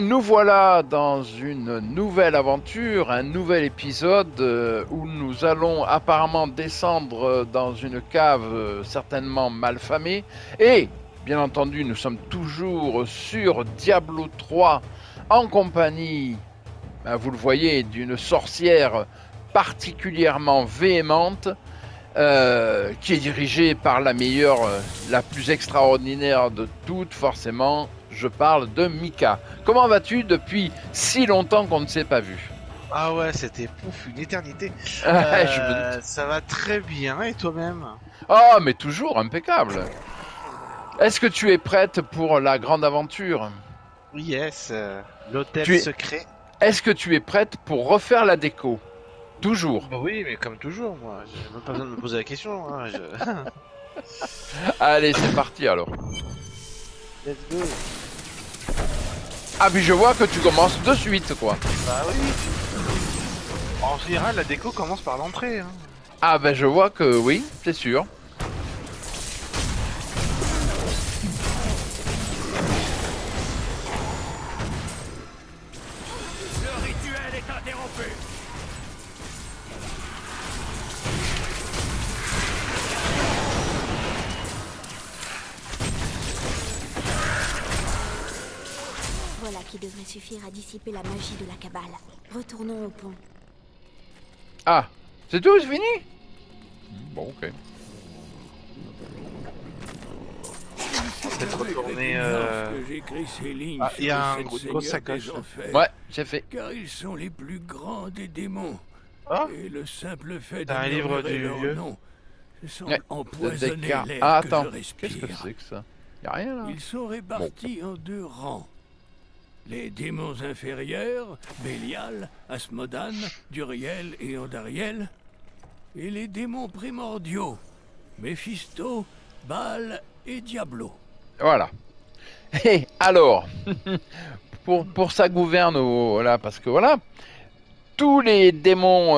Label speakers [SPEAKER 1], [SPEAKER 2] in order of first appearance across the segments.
[SPEAKER 1] Nous voilà dans une nouvelle aventure, un nouvel épisode où nous allons apparemment descendre dans une cave certainement mal famée. Et, bien entendu, nous sommes toujours sur Diablo 3 en compagnie, ben, vous le voyez, d'une sorcière particulièrement véhémente qui est dirigée par la meilleure, la plus extraordinaire de toutes, forcément. Je parle de Mika. Comment vas-tu depuis si longtemps qu'on ne s'est pas vu?
[SPEAKER 2] Ah ouais, c'était pouf, une éternité.
[SPEAKER 1] Je me doute.
[SPEAKER 2] Ça va très bien, et toi-même?
[SPEAKER 1] Oh, mais toujours impeccable. Est-ce que tu es prête pour la grande aventure?
[SPEAKER 2] Yes, l'hôtel
[SPEAKER 1] Tu es...
[SPEAKER 2] secret.
[SPEAKER 1] Est-ce que tu es prête pour refaire la déco? Toujours.
[SPEAKER 2] Bah oui, mais comme toujours, moi, j'ai même pas besoin de me poser la question. Hein,
[SPEAKER 1] Allez, c'est parti alors.
[SPEAKER 2] Let's go.
[SPEAKER 1] Ah, puis je vois que tu commences de suite, quoi.
[SPEAKER 2] Bah oui. En général, la déco commence par l'entrée. Hein.
[SPEAKER 1] Ah, ben je vois que oui, c'est sûr.
[SPEAKER 3] Le rituel est interrompu.
[SPEAKER 4] Voilà qui devrait suffire à dissiper la magie de la cabale. Retournons au pont.
[SPEAKER 1] Ah, c'est tout, c'est fini? Bon, ok.
[SPEAKER 2] Peut-être retourner.
[SPEAKER 3] Lorsque j'écris ces lignes
[SPEAKER 2] Ah,
[SPEAKER 3] sur
[SPEAKER 2] il y a
[SPEAKER 3] le
[SPEAKER 2] une
[SPEAKER 3] sept
[SPEAKER 2] grosse
[SPEAKER 3] seigneurs
[SPEAKER 2] sacoche,
[SPEAKER 3] des
[SPEAKER 2] là.
[SPEAKER 3] enfers,
[SPEAKER 1] Ouais, j'ai fait.
[SPEAKER 3] car ils sont les plus grands des démons.
[SPEAKER 2] Ah,
[SPEAKER 3] Et le simple fait de
[SPEAKER 2] t'as un livre
[SPEAKER 3] murmurer
[SPEAKER 2] du
[SPEAKER 3] leur
[SPEAKER 2] vieux.
[SPEAKER 3] nom semble
[SPEAKER 1] Ouais,
[SPEAKER 3] empoisonner
[SPEAKER 1] Descartes.
[SPEAKER 3] l'air
[SPEAKER 1] Ah,
[SPEAKER 3] que
[SPEAKER 1] attends,
[SPEAKER 3] je
[SPEAKER 1] qu'est-ce que
[SPEAKER 3] respire.
[SPEAKER 1] c'est que ça? Y'a rien là?
[SPEAKER 3] Ils sont répartis en deux rangs. Les démons inférieurs, Bélial, Asmodan, Duriel et Andariel, et les démons primordiaux, Méphisto, Baal et Diablo.
[SPEAKER 1] Voilà. Et alors, pour sa gouverne, voilà, parce que voilà, tous les démons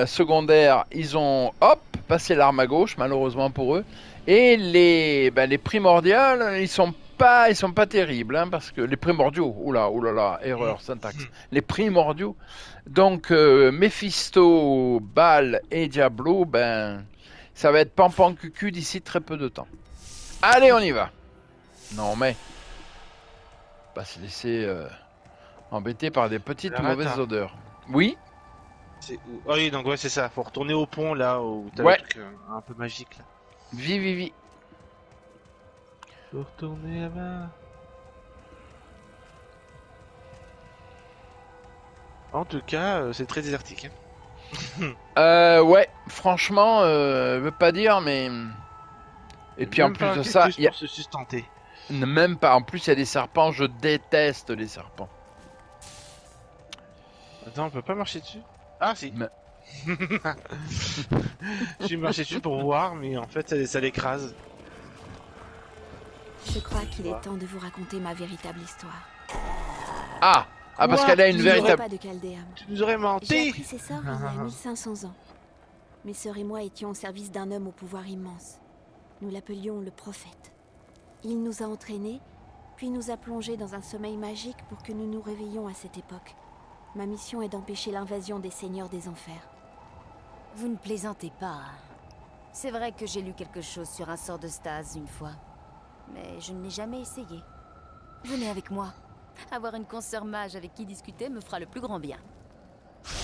[SPEAKER 1] secondaires, ils ont, hop, passé l'arme à gauche, malheureusement pour eux. Et les primordiales, ils sont pas terribles, hein, parce que les primordiaux, oula, là, erreur, syntaxe. Les primordiaux. Donc, Mephisto, Baal et Diablo, ben, ça va être pampan cucu d'ici très peu de temps. Allez, on y va. Non, mais, pas se laisser embêter par des petites
[SPEAKER 2] Alors
[SPEAKER 1] mauvaises
[SPEAKER 2] attends,
[SPEAKER 1] odeurs. Oui,
[SPEAKER 2] c'est où? Ah oui, donc ouais, c'est ça. Faut retourner au pont là où t'as le
[SPEAKER 1] ouais,
[SPEAKER 2] truc un peu magique là.
[SPEAKER 1] vivi.
[SPEAKER 2] Faut retourner là-bas. En tout cas, c'est très désertique. Hein.
[SPEAKER 1] Ouais, franchement, je veux pas dire, mais. Et puis en
[SPEAKER 2] Même
[SPEAKER 1] plus
[SPEAKER 2] pas un
[SPEAKER 1] de ça,
[SPEAKER 2] cactus
[SPEAKER 1] il y a
[SPEAKER 2] pour se sustenter.
[SPEAKER 1] même pas. En plus, il y a des serpents. Je déteste les serpents.
[SPEAKER 2] Attends, on peut pas marcher dessus? Ah si.
[SPEAKER 1] Mais-
[SPEAKER 2] Je suis marché dessus pour voir, mais en fait ça l'écrase.
[SPEAKER 4] Je crois qu'il
[SPEAKER 2] Quoi?
[SPEAKER 4] est temps de vous raconter ma véritable histoire.
[SPEAKER 1] Ah, parce
[SPEAKER 2] Quoi?
[SPEAKER 1] qu'elle a
[SPEAKER 2] Tu
[SPEAKER 1] une
[SPEAKER 2] nous
[SPEAKER 4] Je ne
[SPEAKER 2] aurais
[SPEAKER 1] véritable.
[SPEAKER 4] pas de Chaldéum.
[SPEAKER 2] Tu nous aurais
[SPEAKER 4] J'ai
[SPEAKER 2] menti.
[SPEAKER 4] appris ses sorts il y a 1500 ans. Mes sœurs et moi étions au service d'un homme au pouvoir immense. Nous l'appelions le prophète. Il nous a entraînés, puis nous a plongés dans un sommeil magique pour que nous nous réveillions à cette époque. Ma mission est d'empêcher l'invasion des seigneurs des enfers.
[SPEAKER 5] Vous ne plaisantez pas. Hein. C'est vrai que j'ai lu quelque chose sur un sort de stase une fois. Mais je ne l'ai jamais essayé. Venez avec moi. Avoir une consoeur mage avec qui discuter me fera le plus grand bien.
[SPEAKER 2] Si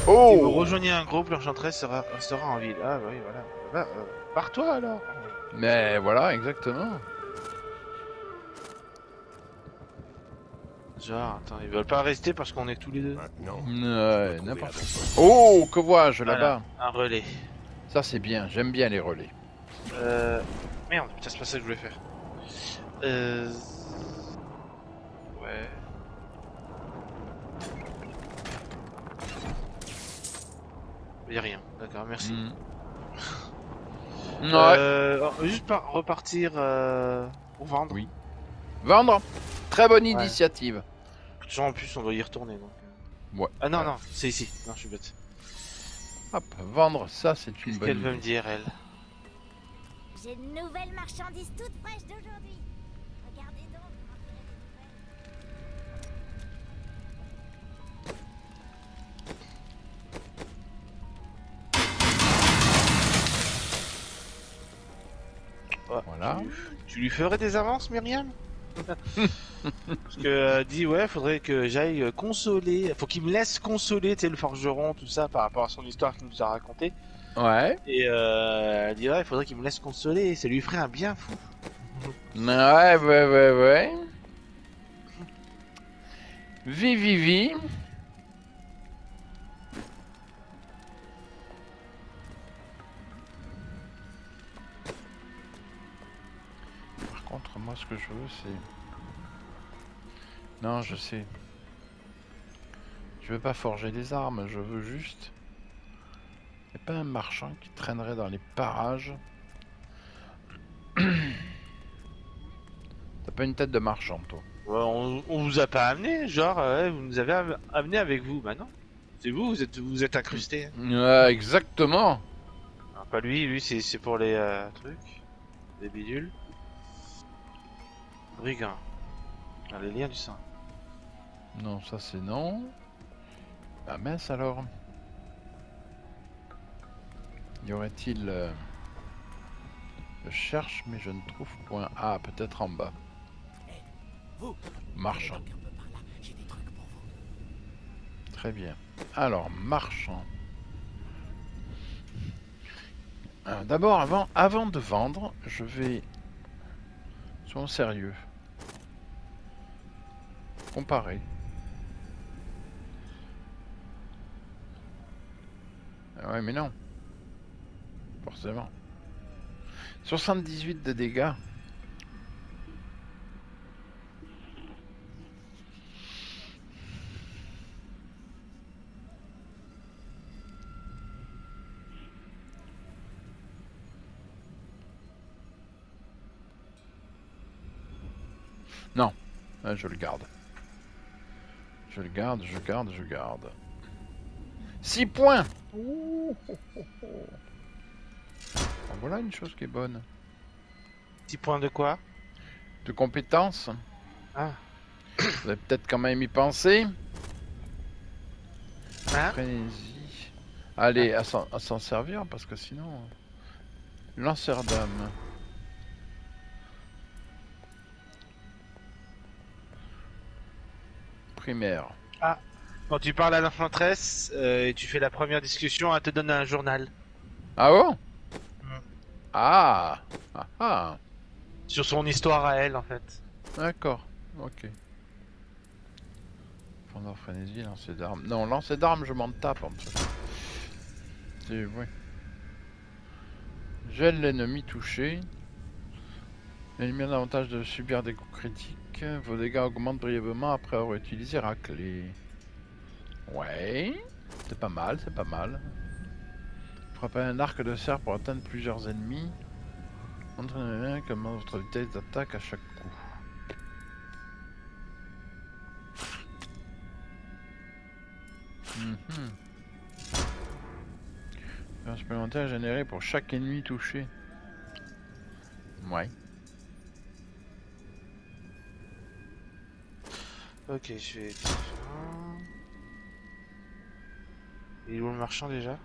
[SPEAKER 2] vous
[SPEAKER 1] Oh
[SPEAKER 2] rejoignez un groupe, l'enchanteresse sera en ville. Ah bah oui, voilà. Bah, pars-toi alors.
[SPEAKER 1] Mais voilà, exactement.
[SPEAKER 2] Genre, attends, ils veulent pas rester parce qu'on est tous les deux.
[SPEAKER 1] Ouais, n'importe quoi. Oh, que vois-je
[SPEAKER 2] Voilà,
[SPEAKER 1] là-bas?
[SPEAKER 2] un relais.
[SPEAKER 1] Ça, c'est bien. J'aime bien les relais.
[SPEAKER 2] Merde, putain, c'est pas ça que je voulais faire. Euh... Ouais. Y'a rien, d'accord, merci.
[SPEAKER 1] Hmm. Ouais.
[SPEAKER 2] Juste repartir pour vendre.
[SPEAKER 1] Oui. Vendre. Très bonne
[SPEAKER 2] Ouais.
[SPEAKER 1] initiative.
[SPEAKER 2] Genre en plus on doit y retourner donc.
[SPEAKER 1] Ouais.
[SPEAKER 2] Ah non, non, c'est ici. Non, je suis bête.
[SPEAKER 1] Hop, vendre, ça, c'est une
[SPEAKER 2] Qu'est-ce
[SPEAKER 1] bonne
[SPEAKER 2] qu'elle veut me
[SPEAKER 1] idée.
[SPEAKER 2] dire, elle?
[SPEAKER 6] J'ai de nouvelles marchandises toutes fraîches d'aujourd'hui. Regardez donc.
[SPEAKER 1] Voilà.
[SPEAKER 2] Tu lui ferais des avances, Myriam? Parce que dit ouais, faudrait que j'aille consoler, faut qu'il me laisse consoler, tu sais, le forgeron, tout ça, par rapport à son histoire qu'il nous a raconté.
[SPEAKER 1] Ouais.
[SPEAKER 2] Et elle dit ouais, il faudrait qu'il me laisse consoler, ça lui ferait un bien fou.
[SPEAKER 1] Ouais. Vivi. Par contre, moi, ce que je veux, c'est... Non, je sais. Je veux pas forger des armes, je veux juste... Y'a pas un marchand qui traînerait dans les parages? T'as pas une tête de marchand, toi?
[SPEAKER 2] Ouais, on vous a pas amené, genre, ouais, vous nous avez amené avec vous, bah non. C'est vous, vous êtes incrusté.
[SPEAKER 1] Ouais, exactement.
[SPEAKER 2] Non, pas lui, c'est pour les trucs, les bidules. Brigand. Ah, les liens du sang.
[SPEAKER 1] Non, ça c'est non. Ah mince alors. Y aurait-il... Je cherche, mais je ne trouve point. Ah, peut-être en bas. Marchand. Très bien. Alors, marchand. D'abord, avant de vendre, je vais... Soyons sérieux. Comparer. Ah ouais, mais non. Forcément. 78 de dégâts. Non, je le garde. Je le garde. 6 points. Ouh, oh, oh, oh. Ah, voilà une chose qui est bonne.
[SPEAKER 2] 6 points de quoi?
[SPEAKER 1] De compétences.
[SPEAKER 2] Ah.
[SPEAKER 1] Vous avez peut-être quand même y penser.
[SPEAKER 2] Hein?
[SPEAKER 1] Frénésie. Allez, à s'en servir parce que sinon... Lanceur d'âme. Primaire.
[SPEAKER 2] Ah. Quand tu parles à l'infanteresse et tu fais la première discussion, elle te donne un journal.
[SPEAKER 1] Ah bon?
[SPEAKER 2] Mm.
[SPEAKER 1] Ah.
[SPEAKER 2] Sur son histoire à elle, en fait.
[SPEAKER 1] D'accord, ok. Fondeur frénésie, lancer d'armes. Non, lancer d'armes, je m'en tape en fait. Oui. Gèle l'ennemi touché. L'ennemi a l'avantage de subir des coups critiques. Vos dégâts augmentent brièvement après avoir utilisé raclée. Ouais, c'est pas mal. Frappez un arc de cerf pour atteindre plusieurs ennemis. Entraînez comment votre vitesse d'attaque à chaque coup. Un supplémentaire généré pour chaque ennemi touché. Ouais.
[SPEAKER 2] Ok, je vais... Il est où le marchand déjà?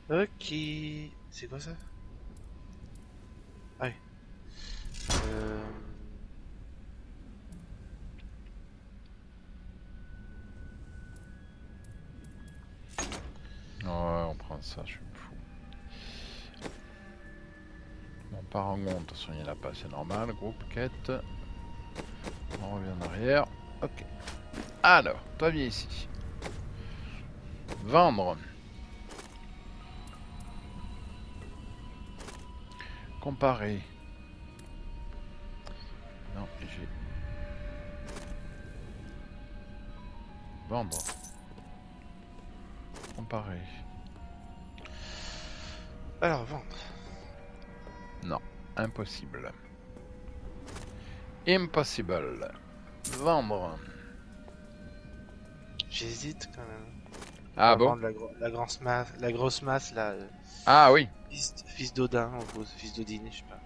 [SPEAKER 2] Ok. C'est quoi ça? Ah oui.
[SPEAKER 1] Ouais, on prend ça, je suis fou. Mon parangon, de toute façon il n'y en a pas, c'est normal. Groupe quête. On revient en arrière. Ok. Alors, toi viens ici. Vendre. Comparer. Non, j'ai... Vendre. Comparer.
[SPEAKER 2] Alors, vendre.
[SPEAKER 1] Non, impossible. Impossible. Vendre.
[SPEAKER 2] J'hésite quand même.
[SPEAKER 1] Ah
[SPEAKER 2] On va
[SPEAKER 1] bon?
[SPEAKER 2] vendre la grosse masse là.
[SPEAKER 1] Ah oui.
[SPEAKER 2] Fils d'Odin, ou fils d'Odine, je sais pas.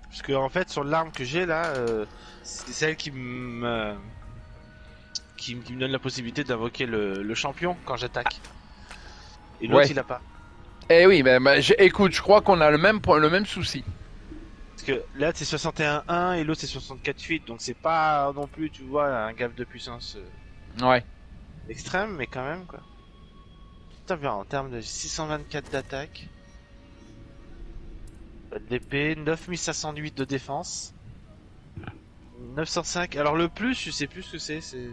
[SPEAKER 2] Parce que en fait, sur l'arme que j'ai là, c'est celle qui me donne la possibilité d'invoquer le champion quand j'attaque. Et l'autre
[SPEAKER 1] Ouais.
[SPEAKER 2] il a pas.
[SPEAKER 1] Eh oui, écoute, je crois qu'on a le même souci.
[SPEAKER 2] Parce que là c'est 61-1 et l'autre c'est 64-8, donc c'est pas non plus, tu vois, un gap de puissance
[SPEAKER 1] Ouais.
[SPEAKER 2] extrême, mais quand même quoi. Putain, bien, en termes de 624 d'attaque, d'épée, 9508 de défense, 905. Alors le plus, je sais plus ce que c'est. C'est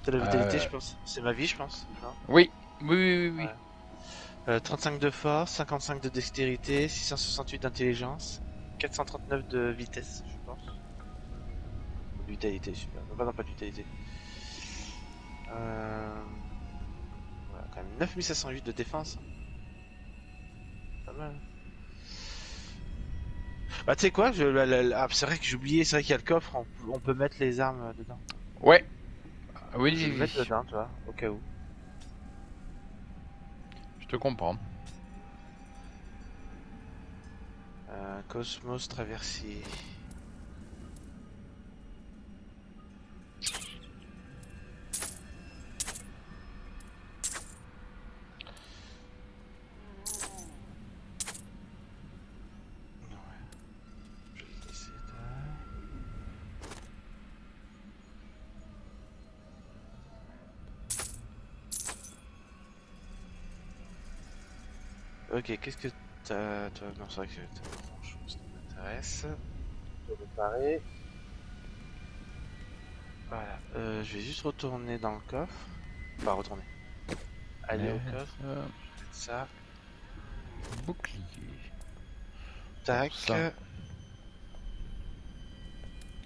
[SPEAKER 2] la vitalité, je pense. C'est ma vie, je pense. Non
[SPEAKER 1] Oui. Oui.
[SPEAKER 2] Ouais. 35 de force, 55 de dextérité, 668 d'intelligence, 439 de vitesse, je pense. De vitalité, je sais pas. Non, pas de vitalité. Voilà, quand même 9508 de défense. Pas mal. Bah tu sais quoi, c'est vrai que j'ai oublié, c'est vrai qu'il y a le coffre, on peut mettre les armes dedans.
[SPEAKER 1] Ouais.
[SPEAKER 2] Je
[SPEAKER 1] Oui,
[SPEAKER 2] vais le mettre dedans, tu vois, au cas où.
[SPEAKER 1] je te comprends.
[SPEAKER 2] Cosmos traversier. Je vais laisser là. Ok, qu'est-ce que t'as, toi? Non, c'est vrai que t'as pas grand-chose qui m'intéresse. Je vais réparer. Voilà, je vais juste retourner dans le coffre. Enfin, retourner. Aller au coffre, mettre ça.
[SPEAKER 1] Bouclier.
[SPEAKER 2] Tac.
[SPEAKER 1] Ça.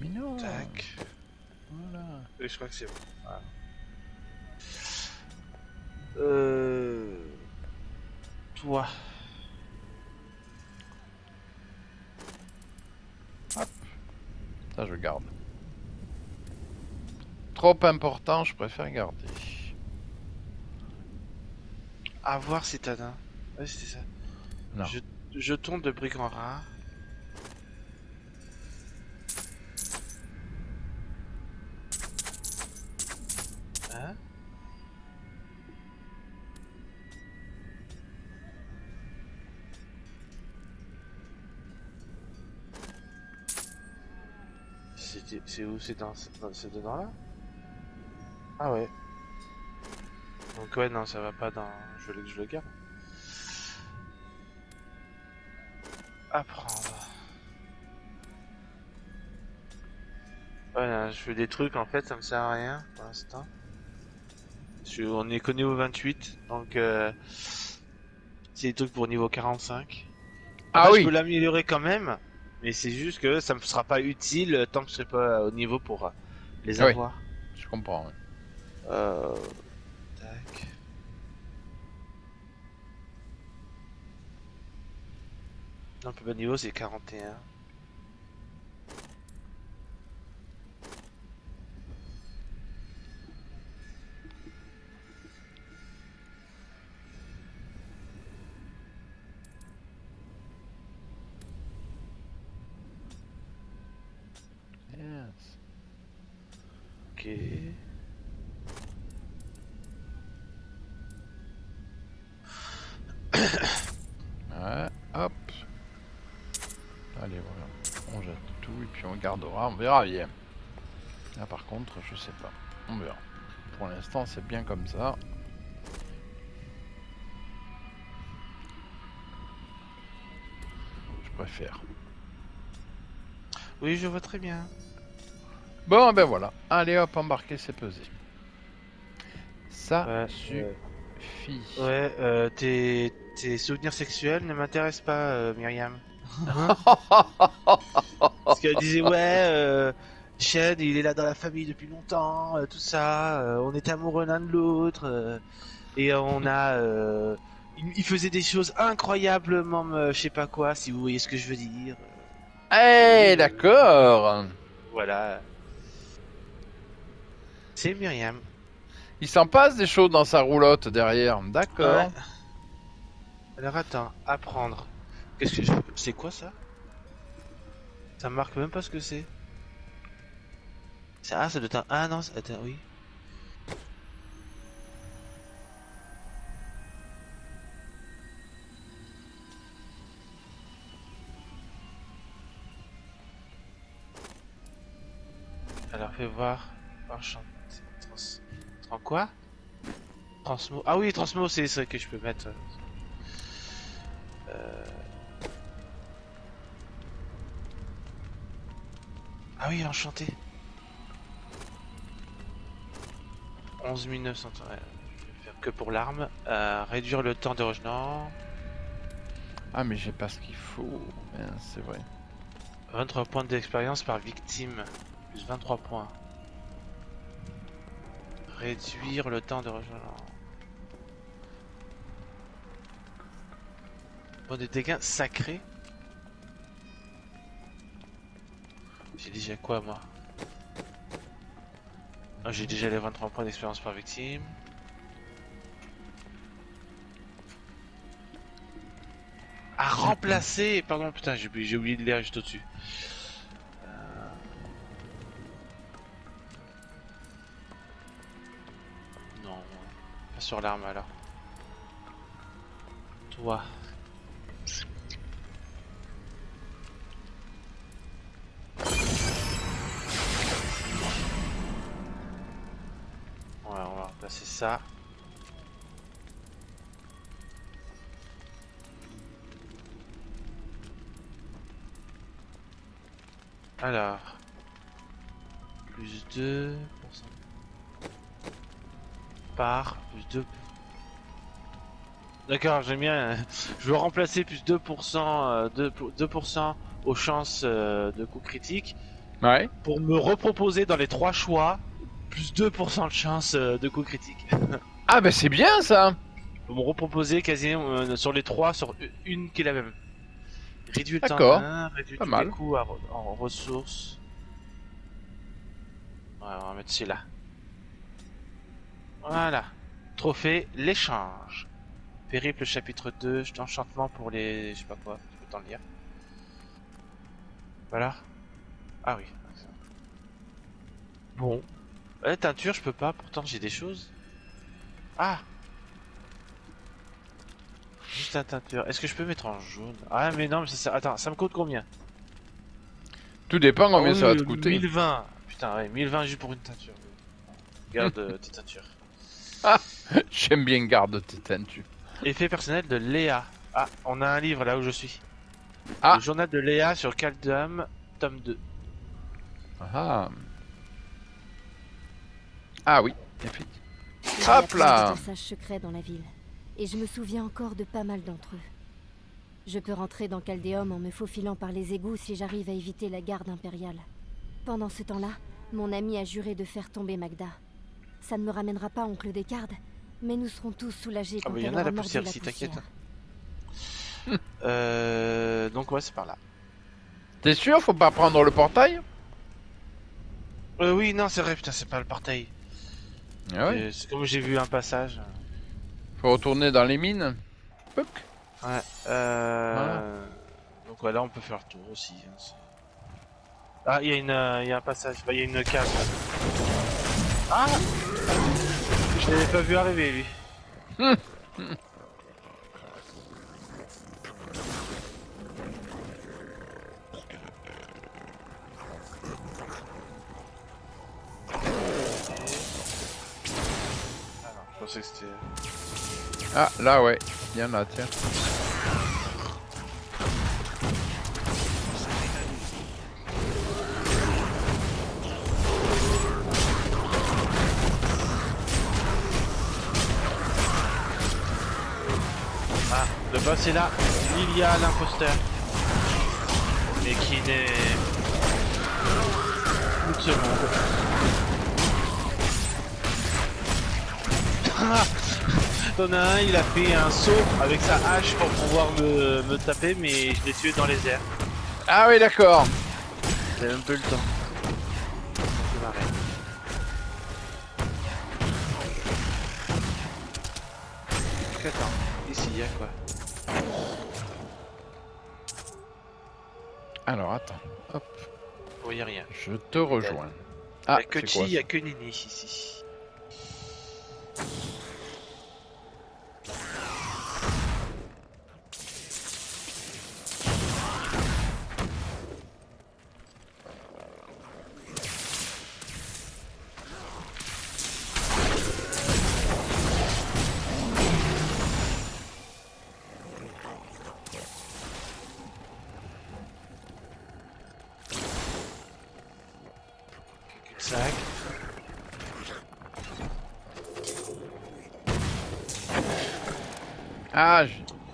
[SPEAKER 1] Mais non.
[SPEAKER 2] Tac.
[SPEAKER 1] Voilà.
[SPEAKER 2] Oui, je crois que c'est bon. Voilà. Toi.
[SPEAKER 1] Ça, je garde. Trop important, je préfère garder.
[SPEAKER 2] À voir citadin. Ouais, c'était ça.
[SPEAKER 1] Non.
[SPEAKER 2] Jeton de brigand rare. Hein? C'est où? C'est dedans là? Ah ouais. Donc ouais, non, ça va pas dans... Je voulais que je le garde. Apprendre. Ouais, là, je fais des trucs, en fait, ça me sert à rien, pour l'instant. On est connu au 28, donc c'est des trucs pour niveau 45.
[SPEAKER 1] Ah
[SPEAKER 2] Après,
[SPEAKER 1] oui.
[SPEAKER 2] je peux l'améliorer quand même, mais c'est juste que ça me sera pas utile tant que je serai pas au niveau pour les
[SPEAKER 1] Oui.
[SPEAKER 2] avoir.
[SPEAKER 1] Je comprends. Ouais.
[SPEAKER 2] Tac. Non, le plus bas niveau c'est 41.
[SPEAKER 1] Yes.
[SPEAKER 2] Ok.
[SPEAKER 1] Ouais, hop. Allez, voilà. On jette tout et puis on gardera, on verra bien. Là par contre, je sais pas. On verra. Pour l'instant, c'est bien comme ça. Je préfère.
[SPEAKER 2] Oui, je vois très bien.
[SPEAKER 1] Bon, ben voilà. Allez hop, embarquer, c'est pesé. Ça
[SPEAKER 2] Ouais,
[SPEAKER 1] suffit.
[SPEAKER 2] ouais, tes souvenirs sexuels ne m'intéressent pas, Myriam. Parce qu'elle disait, ouais, Shed, il est là dans la famille depuis longtemps, tout ça, on est amoureux l'un de l'autre, et on a il faisait des choses incroyablement, je sais pas quoi, si vous voyez ce que je veux dire.
[SPEAKER 1] Eh, d'accord.
[SPEAKER 2] Voilà. C'est Myriam.
[SPEAKER 1] Il s'en passe des choses dans sa roulotte derrière. D'accord.
[SPEAKER 2] Ouais. Alors attends, apprendre. Qu'est-ce que je... C'est quoi ça? Ça marque même pas ce que c'est. Ah, ça doit être un... Ah non, attends, oui. Alors fais voir. Enchanté. Quoi? Transmo. Ah oui, Transmo, c'est ça que je peux mettre. Ah oui, enchanté. 11 900. Ouais, je vais faire que pour l'arme. Réduire le temps de rechargement.
[SPEAKER 1] Ah, mais j'ai pas ce qu'il faut. C'est vrai.
[SPEAKER 2] 23 points d'expérience par victime. Plus 23 points. Réduire le temps de rechargement. Bon, des dégâts sacrés. J'ai déjà quoi, moi? Ah, j'ai déjà les 23 points d'expérience par victime. À remplacer. Pardon, putain, j'ai oublié de lire juste au-dessus. Non, pas sur l'arme alors. Toi. Voilà, on va remplacer ça. Alors, plus 2% par plus 2. D'accord, j'aime bien. Je veux remplacer plus 2%, 2% aux chances de coup critique
[SPEAKER 1] Ouais.
[SPEAKER 2] pour me reproposer dans les 3 choix plus 2% de chance de coup critique.
[SPEAKER 1] Ah, bah c'est bien ça.
[SPEAKER 2] Pour me reproposer quasiment sur les 3 sur une qui est la même. Réduit le temps
[SPEAKER 1] D'accord.
[SPEAKER 2] réduit
[SPEAKER 1] Pas
[SPEAKER 2] tous
[SPEAKER 1] mal.
[SPEAKER 2] les coûts en ressources. Ouais, on va mettre celui-là. Voilà. Trophée, l'échange. Périple chapitre 2, enchantement pour les... je sais pas quoi, je peux t'en lire. Voilà. Ah oui. Bon. Teinture, je peux pas, pourtant j'ai des choses. Ah! Juste la teinture. Est-ce que je peux mettre en jaune? Ah mais non, mais attends, ça me coûte combien?
[SPEAKER 1] Tout dépend combien
[SPEAKER 2] Ah
[SPEAKER 1] ça va
[SPEAKER 2] oui,
[SPEAKER 1] te coûter.
[SPEAKER 2] 1020. Putain, ouais, 1020 juste pour une teinture. Garde tes teintures.
[SPEAKER 1] J'aime bien garde tes teintures.
[SPEAKER 2] Effet personnel de Léa. Ah, on a un livre là où je suis.
[SPEAKER 1] Ah.
[SPEAKER 2] Le journal de Léa sur Caldum, tome 2.
[SPEAKER 1] Ah. Ah oui, effectivement.
[SPEAKER 4] Il y a
[SPEAKER 1] Hop
[SPEAKER 4] plein
[SPEAKER 1] là.
[SPEAKER 4] de passages secrets dans la ville, et je me souviens encore de pas mal d'entre eux. Je peux rentrer dans Caldéum en me faufilant par les égouts si j'arrive à éviter la garde impériale. Pendant ce temps-là, mon ami a juré de faire tomber Magda. Ça ne me ramènera pas oncle Descartes, mais nous serons tous soulagés
[SPEAKER 2] Ah
[SPEAKER 4] quand
[SPEAKER 2] bah y
[SPEAKER 4] elle
[SPEAKER 2] en a
[SPEAKER 4] aura
[SPEAKER 2] la
[SPEAKER 4] mordu
[SPEAKER 2] poussière
[SPEAKER 4] la
[SPEAKER 2] ici,
[SPEAKER 4] poussière.
[SPEAKER 2] t'inquiète. Donc ouais, c'est par là.
[SPEAKER 1] T'es sûr, faut pas prendre le portail?
[SPEAKER 2] Oui, non, c'est vrai, putain, c'est pas le portail.
[SPEAKER 1] Ah ouais.
[SPEAKER 2] C'est comme j'ai vu un passage.
[SPEAKER 1] Faut retourner dans les mines. Puc.
[SPEAKER 2] Ouais.
[SPEAKER 1] Voilà.
[SPEAKER 2] Donc voilà, on peut faire le tour aussi. Hein, ah, il y a un passage. Bah, il y a une cave. Là. Ah, je l'avais pas vu arriver lui. Ah non, je pensais que c'était.
[SPEAKER 1] Ah là ouais, il y en a, tiens.
[SPEAKER 2] Ah, le boss est là. Il y a l'imposteur. Mais qui n'est plus de seconde. T'en as un, il a fait un saut avec sa hache pour pouvoir me taper, mais je l'ai tué dans les airs.
[SPEAKER 1] Ah oui, d'accord.
[SPEAKER 2] J'avais un peu le temps. C'est marrant. Attends, ici il y a quoi?
[SPEAKER 1] Alors, attends. Hop,
[SPEAKER 2] Oh, y a rien.
[SPEAKER 1] je te rejoins.
[SPEAKER 2] Il y
[SPEAKER 1] Ah,
[SPEAKER 2] a que
[SPEAKER 1] c'est
[SPEAKER 2] Chi,
[SPEAKER 1] quoi
[SPEAKER 2] il y a
[SPEAKER 1] ça?
[SPEAKER 2] que Nini ici. Sac.
[SPEAKER 1] Ah,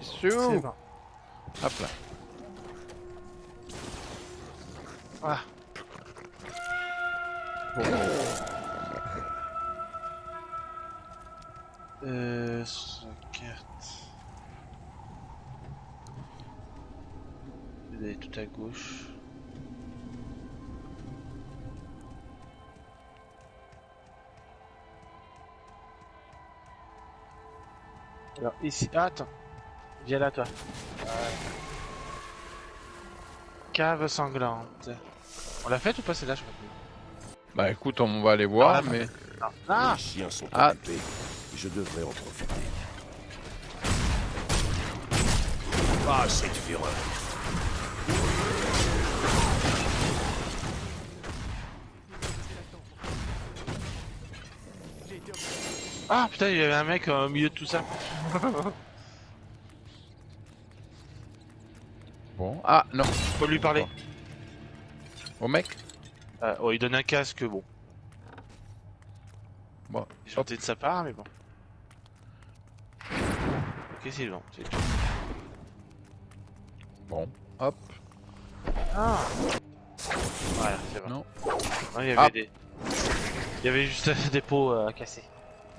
[SPEAKER 2] C'est
[SPEAKER 1] sous.
[SPEAKER 2] bon.
[SPEAKER 1] Hop là.
[SPEAKER 2] Ah. Sur la carte. Vous allez tout à gauche. Alors ici, ah, attends. Viens là toi. Cave sanglante. On l'a faite ou pas celle-là, je crois plus.
[SPEAKER 1] Bah écoute, on va aller voir,
[SPEAKER 2] Ah,
[SPEAKER 1] mais...
[SPEAKER 2] Ah.
[SPEAKER 6] Les chiens sont
[SPEAKER 1] Ah.
[SPEAKER 6] occupés. Je devrais en profiter. Ah, cette fureur.
[SPEAKER 2] Ah putain, il y avait un mec au milieu de tout ça.
[SPEAKER 1] Bon, ah non.
[SPEAKER 2] Faut lui parler.
[SPEAKER 1] Au mec.
[SPEAKER 2] Oh, il donne un casque, bon.
[SPEAKER 1] Bon,
[SPEAKER 2] Gentil de sa part, mais bon. Ok, c'est bon, c'est tout.
[SPEAKER 1] bon, hop.
[SPEAKER 2] Ah. Voilà, c'est bon.
[SPEAKER 1] Non.
[SPEAKER 2] Il y avait
[SPEAKER 1] Ah.
[SPEAKER 2] Il y avait juste des pots à casser.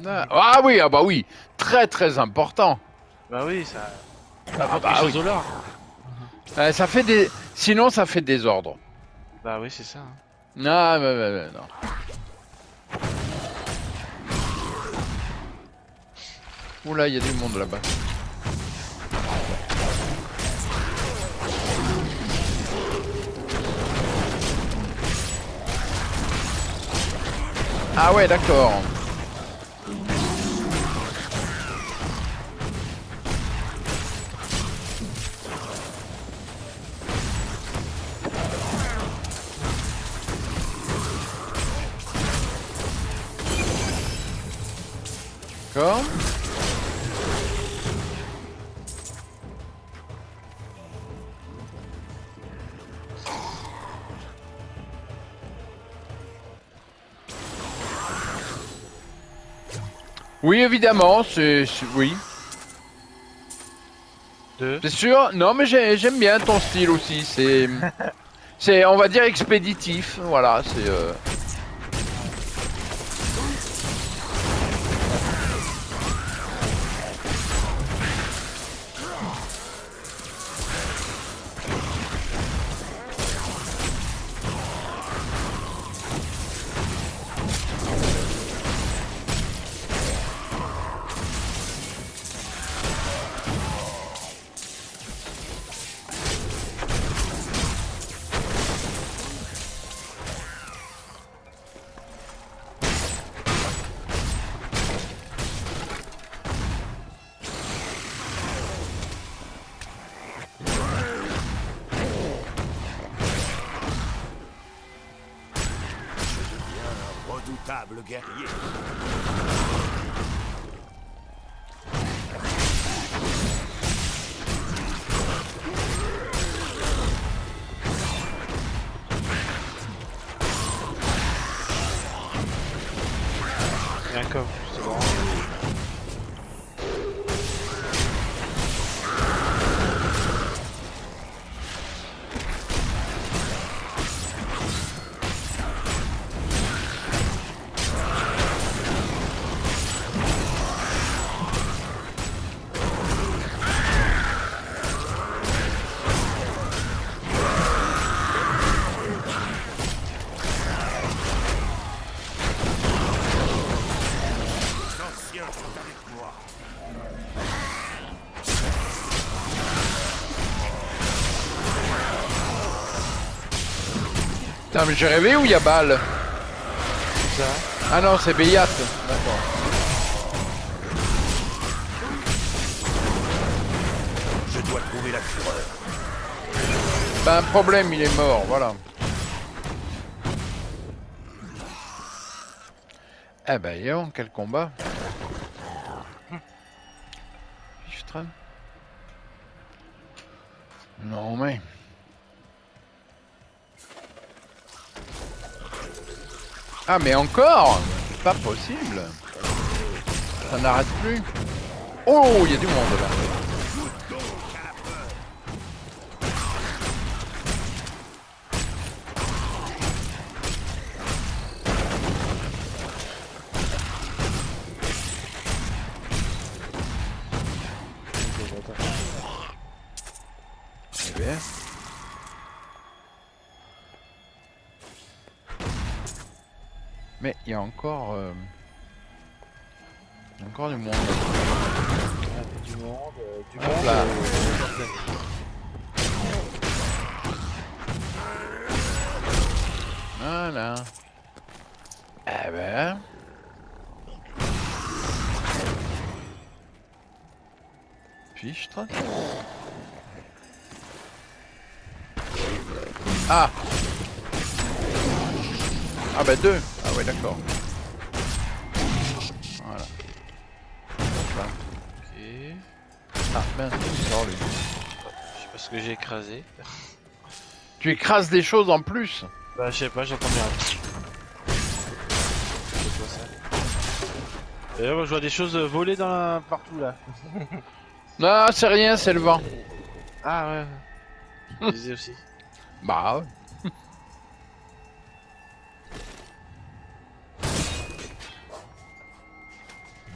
[SPEAKER 1] Ah oui, ah bah oui. Très très important.
[SPEAKER 2] Bah oui, ça.
[SPEAKER 1] Ah bah
[SPEAKER 2] quelque
[SPEAKER 1] oui.
[SPEAKER 2] chose au lore.
[SPEAKER 1] Ça fait des... Sinon, ça fait désordre.
[SPEAKER 2] Bah oui, c'est ça. Hein.
[SPEAKER 1] Ah, non. Oula, il y a du monde là-bas. Ah ouais, d'accord. D'accord. Oui, évidemment, oui.
[SPEAKER 2] Deux.
[SPEAKER 1] C'est sûr. Non, mais j'aime bien ton style aussi. C'est, on va dire, expéditif. Voilà, c'est...
[SPEAKER 6] Redoutable guerrier.
[SPEAKER 2] Il y a un coffre, c'est bon.
[SPEAKER 1] Putain, mais j'ai rêvé où il y a balle.
[SPEAKER 2] Ça.
[SPEAKER 1] Ah non, c'est Béliat. D'accord.
[SPEAKER 6] Je dois trouver la fureur.
[SPEAKER 1] Bah, un problème, il est mort, voilà. Eh ben, Léon, quel combat. Fichtre. Non, mais... Ah, mais encore? C'est pas possible. Ça n'arrête plus. Oh, il y a du monde là. Eh bien. Mais il y a encore... il y a encore du monde.
[SPEAKER 2] Du monde,
[SPEAKER 1] Hop là. Voilà. Eh ben... Fichtre. Ah. Ah bah deux. Ah ouais d'accord. Voilà. Hop là.
[SPEAKER 2] Ok.
[SPEAKER 1] Ah mince, il sort lui.
[SPEAKER 2] Je sais pas ce que j'ai écrasé.
[SPEAKER 1] Tu écrases des choses en plus.
[SPEAKER 2] Bah je sais pas, j'entends bien. C'est quoi ça? D'ailleurs moi je vois des choses voler partout là.
[SPEAKER 1] Non, c'est rien, c'est le vent.
[SPEAKER 2] Ah ouais. Je disais aussi.
[SPEAKER 1] Bah ouais.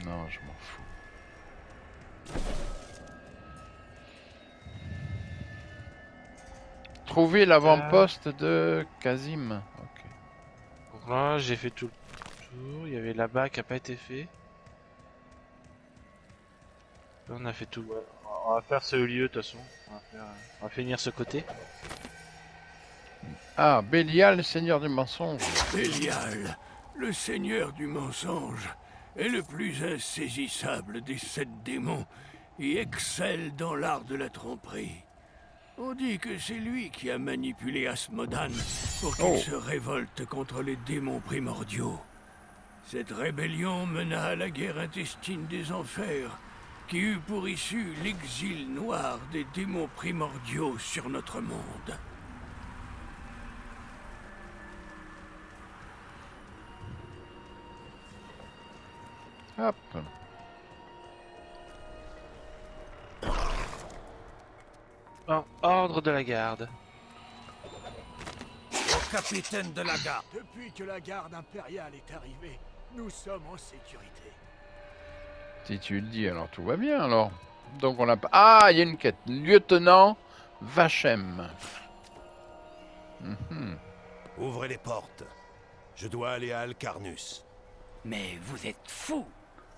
[SPEAKER 1] Non, je m'en fous. Trouver l'avant-poste de Kazim. Ok.
[SPEAKER 2] Donc là j'ai fait tout le tour. Il y avait là-bas qui a pas été fait. Là, on a fait tout. Ouais. On va faire ce lieu de toute façon. On va finir ce côté.
[SPEAKER 1] Ah, Bélial, seigneur du mensonge.
[SPEAKER 3] Bélial, le seigneur du mensonge, est le plus insaisissable des 7 démons et excelle dans l'art de la tromperie. On dit que c'est lui qui a manipulé Asmodan pour qu'il se révolte contre les démons primordiaux. Cette rébellion mena à la guerre intestine des enfers, qui eut pour issue l'exil noir des démons primordiaux sur notre monde.
[SPEAKER 1] Hop.
[SPEAKER 2] En ordre de la garde.
[SPEAKER 6] Au capitaine de la garde.
[SPEAKER 7] Depuis que la garde impériale est arrivée, nous sommes en sécurité.
[SPEAKER 1] Si tu le dis, alors tout va bien alors. Donc on a pas... Ah, il y a une quête. Lieutenant Vachem. Mhm.
[SPEAKER 6] Ouvrez les portes. Je dois aller à Alcarnus.
[SPEAKER 8] Mais vous êtes fou.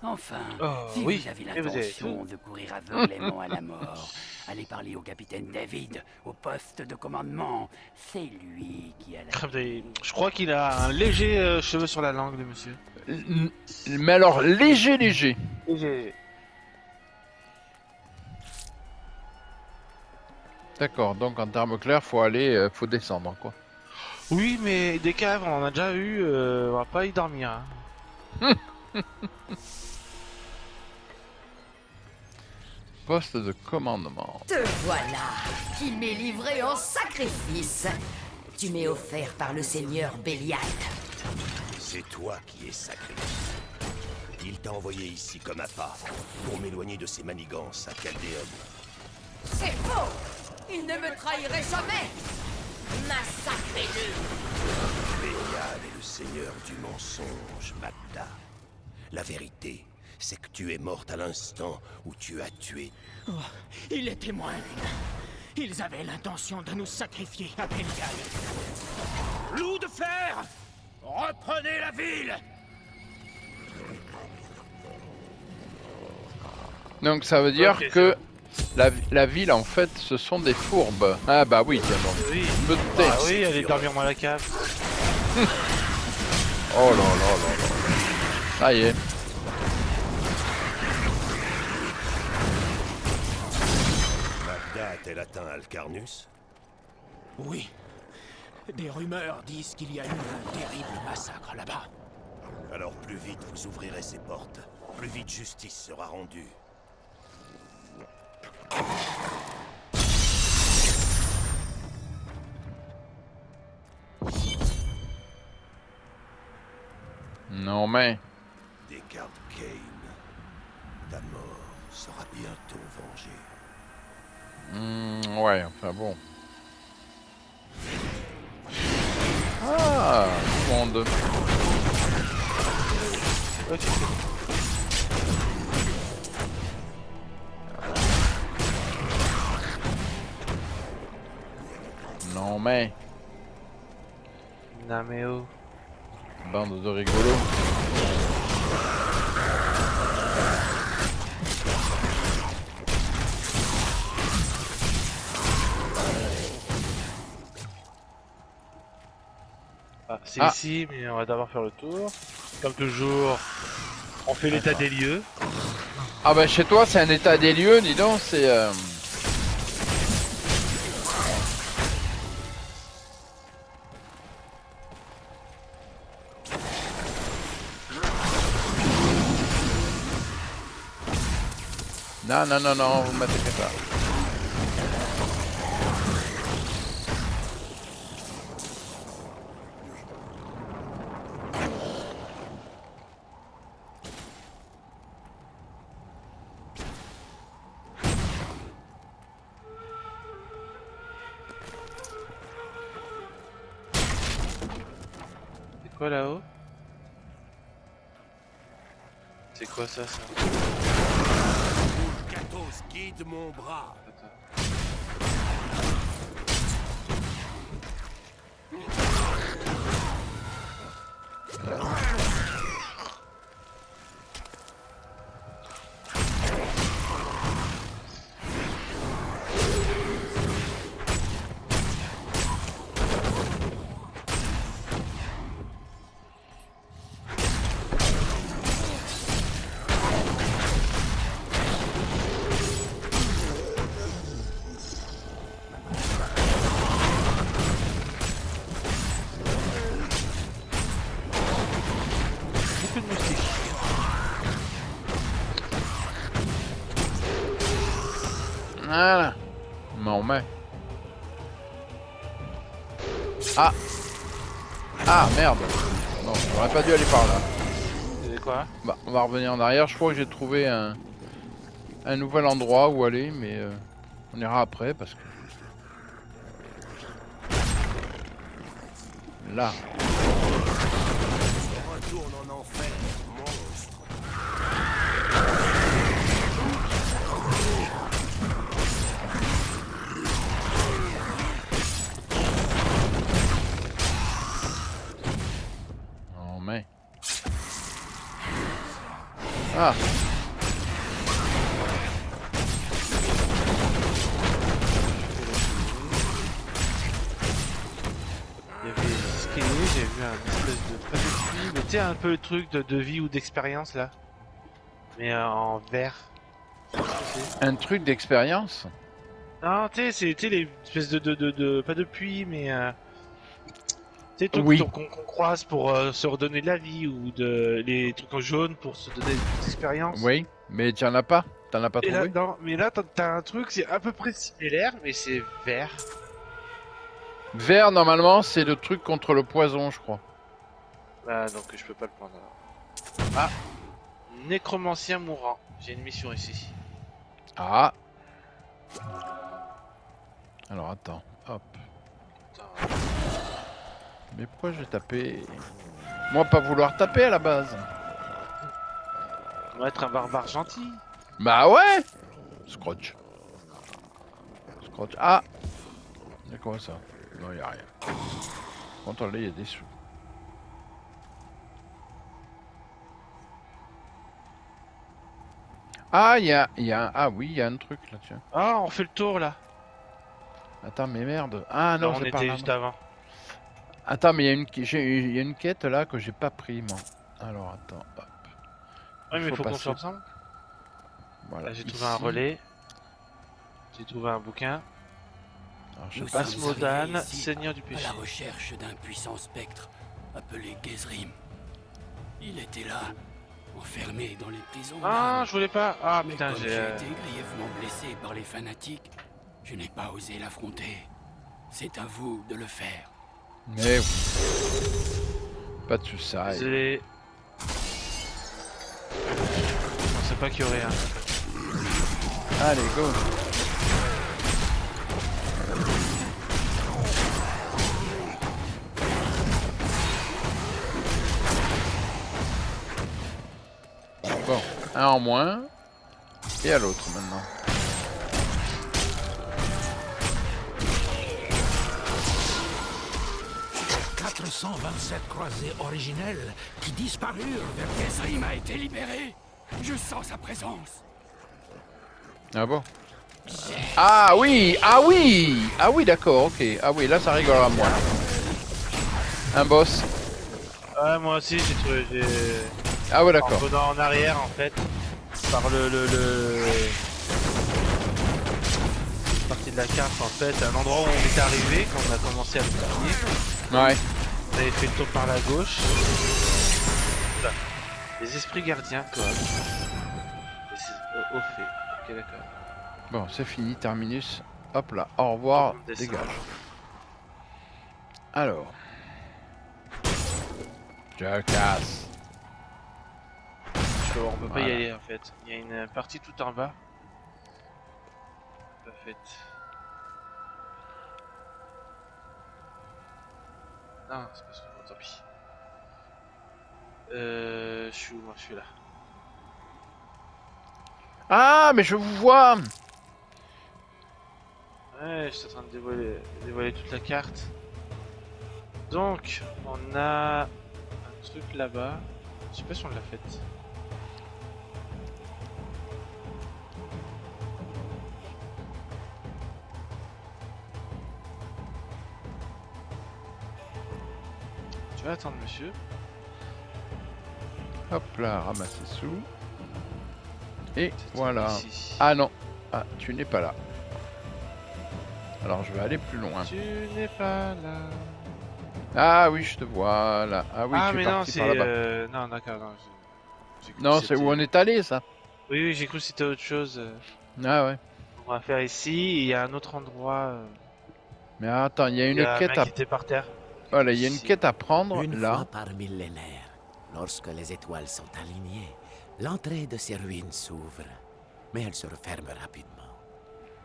[SPEAKER 8] Enfin,
[SPEAKER 2] Oh,
[SPEAKER 8] si
[SPEAKER 2] oui,
[SPEAKER 8] vous avez
[SPEAKER 2] et vous avez
[SPEAKER 8] l'intention de courir aveuglément à la mort, allez parler au capitaine David, au poste de commandement. C'est lui qui a la...
[SPEAKER 2] Je crois qu'il a un léger cheveu sur la langue, le monsieur.
[SPEAKER 1] Mais alors, léger.
[SPEAKER 2] Léger.
[SPEAKER 1] D'accord, donc en termes clairs, faut aller, faut descendre quoi.
[SPEAKER 2] Oui, mais des caves, on en a déjà eu, on va pas y dormir. Hein.
[SPEAKER 1] Poste de commandement.
[SPEAKER 9] Te voilà, qui m'est livré en sacrifice. Tu m'es offert par le seigneur Bélial.
[SPEAKER 6] C'est toi qui es sacré. Il t'a envoyé ici comme appât pour m'éloigner de ses manigances à Caldéum.
[SPEAKER 9] C'est faux. Il ne me trahirait jamais. Massacrez-le.
[SPEAKER 6] Bélial est le seigneur du mensonge, Magda. La vérité, c'est que tu es morte à l'instant où tu as tué.
[SPEAKER 7] Oh, il est témoin, lui. Ils avaient l'intention de nous sacrifier à Bélial. Loup de fer, reprenez la ville.
[SPEAKER 1] Donc ça veut dire
[SPEAKER 2] Ok,
[SPEAKER 1] que la ville en fait ce sont des fourbes. Ah bah oui, tiens bon.
[SPEAKER 2] Oui.
[SPEAKER 1] Peut-être.
[SPEAKER 2] Ah oui, allez dormir dans la cave.
[SPEAKER 1] Oh là là là là. Ça y est.
[SPEAKER 6] Magda a-t-elle atteint Alcarnus?
[SPEAKER 7] Oui. Des rumeurs disent qu'il y a eu un terrible massacre là-bas.
[SPEAKER 6] Alors plus vite vous ouvrirez ces portes, plus vite justice sera rendue.
[SPEAKER 1] Non mais...
[SPEAKER 6] Deckard Cain, ta mort sera bientôt vengée.
[SPEAKER 1] Ouais, enfin bon. Ah, monde.
[SPEAKER 2] Ok.
[SPEAKER 1] Non mais...
[SPEAKER 2] Nameo.
[SPEAKER 1] Bande de rigolos.
[SPEAKER 2] Ah, c'est
[SPEAKER 1] Ah.
[SPEAKER 2] ici, mais on va d'abord faire le tour. Comme toujours, on fait l'état des lieux.
[SPEAKER 1] Ah bah chez toi c'est un état des lieux, dis donc, c'est... Non, non, non, non, vous m'attaquez pas.
[SPEAKER 2] C'est quoi là-haut? C'est quoi ça?
[SPEAKER 6] Katos guide mon bras.
[SPEAKER 2] Beaucoup de moustiques.
[SPEAKER 1] Voilà. Non mais... Ah. Ah merde. Non, j'aurais pas dû aller par là.
[SPEAKER 2] C'est quoi?
[SPEAKER 1] Bah, on va revenir en arrière. Je crois que j'ai trouvé un nouvel endroit où aller, mais on ira après parce que... Là.
[SPEAKER 6] Retourne en enfer, monstre.
[SPEAKER 1] Non mais... Ah.
[SPEAKER 2] Il y avait ce qui est, j'ai vu un espèce de pas de pluie, mais tu sais un peu le truc de vie ou d'expérience là. Mais en vert.
[SPEAKER 1] Un truc d'expérience?
[SPEAKER 2] Non, tu sais, c'était les espèces de pas de pluie, mais tu sais, les trucs
[SPEAKER 1] Oui.
[SPEAKER 2] qu'on croise pour se redonner de la vie ou les trucs en jaune pour se donner des expériences.
[SPEAKER 1] Oui, mais tu en as pas? T'en as pas
[SPEAKER 2] Et là,
[SPEAKER 1] trouvé?
[SPEAKER 2] non, mais là t'as un truc, c'est à peu près similaire, mais c'est vert.
[SPEAKER 1] Vert, normalement, c'est le truc contre le poison, je crois.
[SPEAKER 2] Ah, donc je peux pas le prendre alors. Ah, nécromancien mourant. J'ai une mission ici.
[SPEAKER 1] Ah. Alors, attends. Hop.
[SPEAKER 2] Attends.
[SPEAKER 1] Mais pourquoi j'ai tapé? Moi, pas vouloir taper à la base.
[SPEAKER 2] On va être un barbare gentil.
[SPEAKER 1] Bah ouais. Scrotch. Scrotch. Ah. Y'a quoi ça? Non, y'a rien. Contrôle, il y a des sous. Ah, ah oui, il y a un truc là, tiens.
[SPEAKER 2] Ah, on fait le tour là.
[SPEAKER 1] Attends, mais merde. Ah non,
[SPEAKER 2] Là, on
[SPEAKER 1] c'est par
[SPEAKER 2] était
[SPEAKER 1] là.
[SPEAKER 2] juste avant.
[SPEAKER 1] Attends, mais il y a une quête là que j'ai pas pris moi. Alors attends, hop.
[SPEAKER 2] Ouais, mais il faut qu'on
[SPEAKER 1] passer-
[SPEAKER 2] soit ensemble.
[SPEAKER 1] Voilà,
[SPEAKER 2] Là, j'ai trouvé
[SPEAKER 1] ici.
[SPEAKER 2] un relais. J'ai trouvé un bouquin.
[SPEAKER 1] Alors, je
[SPEAKER 8] Nous
[SPEAKER 1] sais pas
[SPEAKER 8] sommes
[SPEAKER 1] si-
[SPEAKER 2] Asmodan,
[SPEAKER 8] arrivés ici
[SPEAKER 2] seigneur du
[SPEAKER 8] à
[SPEAKER 2] péché.
[SPEAKER 8] la recherche d'un puissant spectre appelé Gezrim. Il était là, enfermé dans les prisons.
[SPEAKER 2] Ah,
[SPEAKER 8] d'âme.
[SPEAKER 2] je voulais pas. Ah
[SPEAKER 8] Mais
[SPEAKER 2] putain,
[SPEAKER 8] comme
[SPEAKER 2] j'ai.
[SPEAKER 8] j'ai été grièvement blessé par les fanatiques, je n'ai pas osé l'affronter. C'est à vous de le faire.
[SPEAKER 1] Mais oui. Pas de soucis.
[SPEAKER 2] Désolé. Je pensais pas qu'il y aurait un.
[SPEAKER 1] Allez, go. Bon, un en moins. Et à l'autre maintenant.
[SPEAKER 3] « 427 croisés originels qui disparurent vers
[SPEAKER 8] Gezrim a été libéré. Je sens sa présence.
[SPEAKER 1] Ah bon? Ah oui! Ah oui! Ah oui, d'accord, ok. Ah oui, là ça rigolera moins. Un boss.
[SPEAKER 2] Ouais, moi aussi, j'ai trouvé.
[SPEAKER 1] Ah ouais,
[SPEAKER 2] En
[SPEAKER 1] d'accord.
[SPEAKER 2] revenant en arrière, en fait, par partie de la carte, en fait, un endroit où on était arrivé quand on a commencé à le skier.
[SPEAKER 1] Ouais.
[SPEAKER 2] On avait fait le tour par la gauche. Oula. Les esprits gardiens, quoi. Au fait. Ok, d'accord.
[SPEAKER 1] Bon, c'est fini, terminus. Hop là, au revoir,
[SPEAKER 2] On descend.
[SPEAKER 1] dégage. Alors. Jackass.
[SPEAKER 2] On peut pas
[SPEAKER 1] Voilà.
[SPEAKER 2] y aller, en fait. Il y a une partie tout en bas. Pas faite. Non, c'est pas ce que je veux, tant pis. Je suis où, moi? Je suis là.
[SPEAKER 1] Ah, mais je vous vois!
[SPEAKER 2] Ouais, je suis en train de dévoiler toute la carte. Donc, on a un truc là-bas. Je sais pas si on l'a fait. Tu vas attendre, monsieur.
[SPEAKER 1] Hop là, ramasser sous. Et
[SPEAKER 2] C'était
[SPEAKER 1] voilà.
[SPEAKER 2] ici.
[SPEAKER 1] Ah non. Ah, tu n'es pas là. Alors je vais aller plus loin.
[SPEAKER 2] Tu n'es pas là.
[SPEAKER 1] Ah oui, je te vois là. Ah oui,
[SPEAKER 2] Ah,
[SPEAKER 1] tu es
[SPEAKER 2] mais non,
[SPEAKER 1] parti
[SPEAKER 2] c'est.
[SPEAKER 1] par là-bas.
[SPEAKER 2] Non, d'accord, non. J'ai cru
[SPEAKER 1] Non,
[SPEAKER 2] que
[SPEAKER 1] c'est où
[SPEAKER 2] c'était-
[SPEAKER 1] on est allé, ça.
[SPEAKER 2] Oui, oui, j'ai cru que c'était autre chose.
[SPEAKER 1] Ah ouais.
[SPEAKER 2] On va faire ici. Il y a un autre endroit.
[SPEAKER 1] Mais attends, il y a
[SPEAKER 2] Il y
[SPEAKER 1] une
[SPEAKER 2] a un
[SPEAKER 1] quête
[SPEAKER 2] mec
[SPEAKER 1] à...
[SPEAKER 2] qui était par terre.
[SPEAKER 1] Voilà, il y a une
[SPEAKER 2] Ici.
[SPEAKER 1] quête à prendre
[SPEAKER 10] Une
[SPEAKER 1] là.
[SPEAKER 10] fois par millénaire, lorsque les étoiles sont alignées, l'entrée de ces ruines s'ouvre, mais elle se referme rapidement.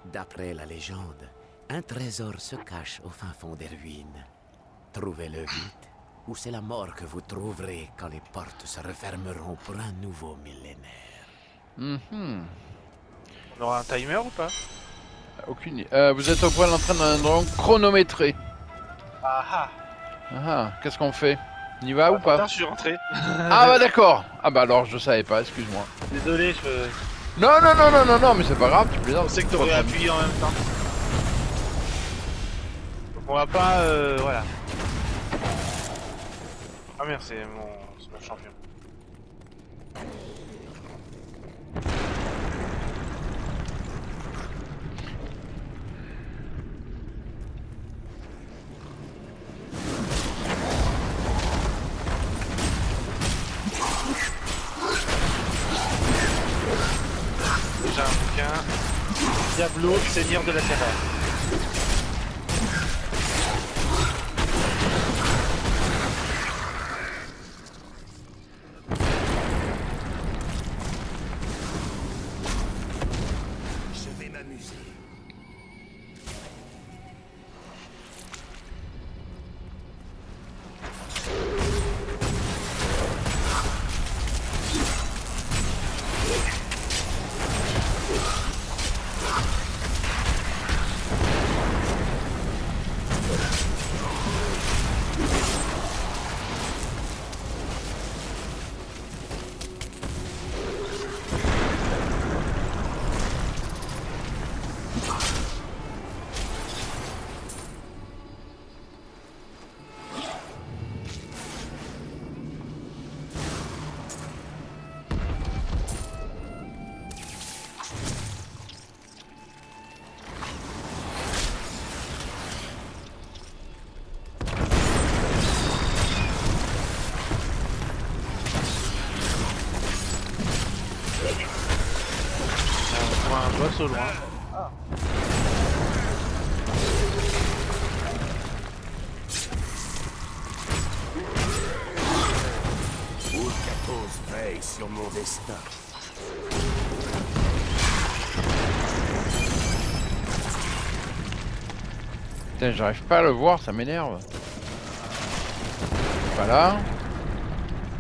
[SPEAKER 10] D'après la légende, un trésor se cache au fin fond des ruines. Trouvez-le vite, ou c'est la mort que vous trouverez quand les portes se refermeront pour un nouveau millénaire.
[SPEAKER 1] Mhm.
[SPEAKER 2] On aura un timer ou pas?
[SPEAKER 1] Aucune idée. Vous êtes au point d'entrer dans un endroit chronométré.
[SPEAKER 2] Ah ah.
[SPEAKER 1] Ah, qu'est-ce qu'on fait? On y va ou
[SPEAKER 2] Trop tard,
[SPEAKER 1] pas?
[SPEAKER 2] je suis rentré.
[SPEAKER 1] Ah bah d'accord. Ah bah alors je savais pas, excuse-moi.
[SPEAKER 2] Désolé, je
[SPEAKER 1] Non, non, non, non, non, non, mais c'est pas grave, tu plaisantes.
[SPEAKER 2] pensais que t'aurais appuyé en même temps. Donc on va pas, voilà. Ah merde, c'est mon champion. Déjà un bouquin. Diablo, seigneur de la terreur.
[SPEAKER 6] Je vais m'amuser.
[SPEAKER 2] commence au loin.
[SPEAKER 6] Urcatos veille sur mon destin.
[SPEAKER 1] Putain, j'arrive pas à le voir, ça m'énerve. Voilà.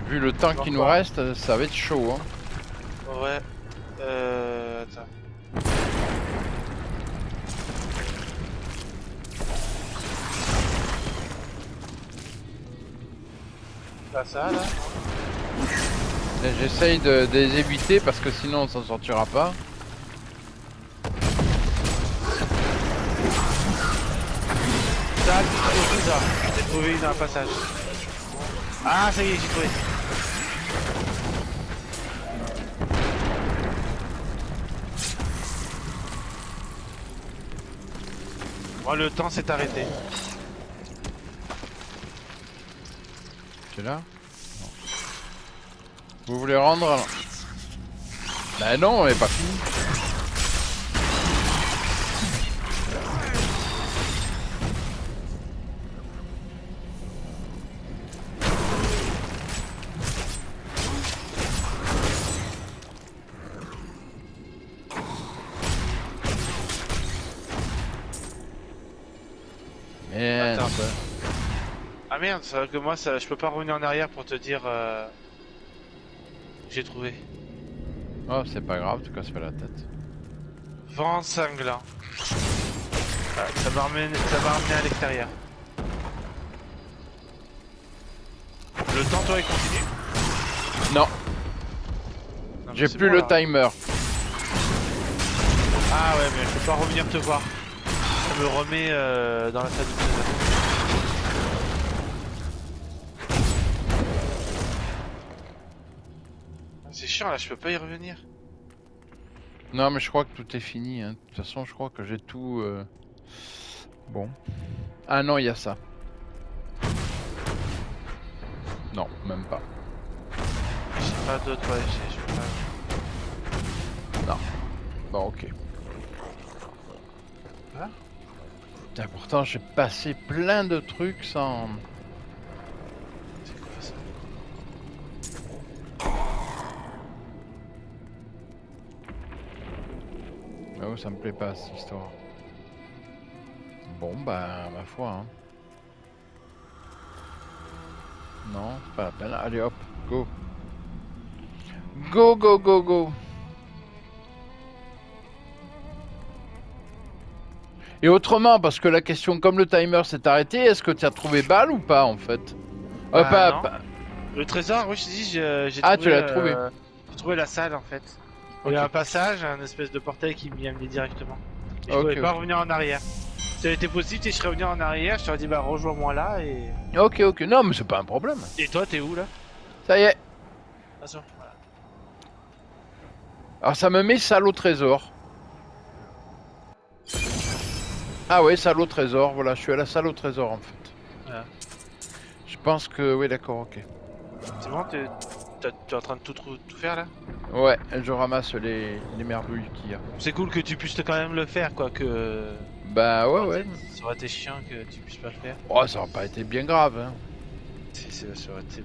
[SPEAKER 1] Vu le temps qui nous reste, ça va être chaud. Hein.
[SPEAKER 2] Ouais. Attends. Pas ça là.
[SPEAKER 1] J'essaye de les éviter parce que sinon on s'en sortira pas.
[SPEAKER 2] Ça, j'ai trouvé dans un passage. Ah, ça y est, j'ai trouvé. Moi, le temps s'est arrêté.
[SPEAKER 1] Tu es là? Non. Vous voulez rendre alors? Bah non, on est pas fini. Merde.
[SPEAKER 2] Attends. Ah merde, c'est vrai que moi, ça, je peux pas revenir en arrière pour te dire que j'ai trouvé.
[SPEAKER 1] Oh, c'est pas grave, tu casses pas la tête.
[SPEAKER 2] Vent cinglant. Ah, ça m'a ramené à l'extérieur. Le temps, toi, il continue?
[SPEAKER 1] Non,
[SPEAKER 2] Non, mais
[SPEAKER 1] j'ai
[SPEAKER 2] c'est
[SPEAKER 1] plus
[SPEAKER 2] bon,
[SPEAKER 1] le
[SPEAKER 2] là.
[SPEAKER 1] timer.
[SPEAKER 2] Ah ouais, mais je peux pas revenir te voir. Ça me remet dans la salle de trésor. C'est chiant là, je peux pas y revenir.
[SPEAKER 1] Non, mais je crois que tout est fini. Hein. De toute façon, je crois que j'ai tout. Bon. Ah non, il y a ça. Non, même pas.
[SPEAKER 2] J'ai pas d'autre, ouais, je peux pas.
[SPEAKER 1] Non. Bon, ok.
[SPEAKER 2] Hein?
[SPEAKER 1] Putain, pourtant, j'ai passé plein de trucs sans.
[SPEAKER 2] C'est quoi ça?
[SPEAKER 1] Oh, ça me plaît pas cette histoire. Bon, bah, ma foi. Hein. Non, c'est pas la peine. Allez, hop, go. Go, go, go, go. Et autrement, parce que la question, comme le timer s'est arrêté, est-ce que tu as trouvé balle ou pas en fait?
[SPEAKER 2] Non. Le trésor, oui, je te dis, j'ai
[SPEAKER 1] Ah,
[SPEAKER 2] trouvé,
[SPEAKER 1] tu l'as trouvé.
[SPEAKER 2] J'ai trouvé la salle en fait. Il y a un passage, un espèce de portail qui m'y amenait directement. Et je pouvais pas revenir en arrière. Si ça avait été possible, et je serais revenu en arrière, je t'aurais dit bah rejoins-moi là et.
[SPEAKER 1] Ok, ok, non, mais c'est pas un problème.
[SPEAKER 2] Et toi, t'es où là?
[SPEAKER 1] Ça y est.
[SPEAKER 2] Attention, voilà.
[SPEAKER 1] Alors ça me met salle au trésor. Ah ouais, salle au trésor, voilà, je suis à la salle au trésor en fait.
[SPEAKER 2] Voilà.
[SPEAKER 1] Je pense que... Oui, d'accord, ok.
[SPEAKER 2] C'est bon, t'es en train de tout faire là?
[SPEAKER 1] Ouais, je ramasse les merdouilles qu'il y a.
[SPEAKER 2] C'est cool que tu puisses quand même le faire quoi, que...
[SPEAKER 1] Bah ouais, ouais.
[SPEAKER 2] Ça aurait été chiant que tu puisses pas le faire.
[SPEAKER 1] Oh, ça aurait pas été bien grave, hein.
[SPEAKER 2] Ça aurait été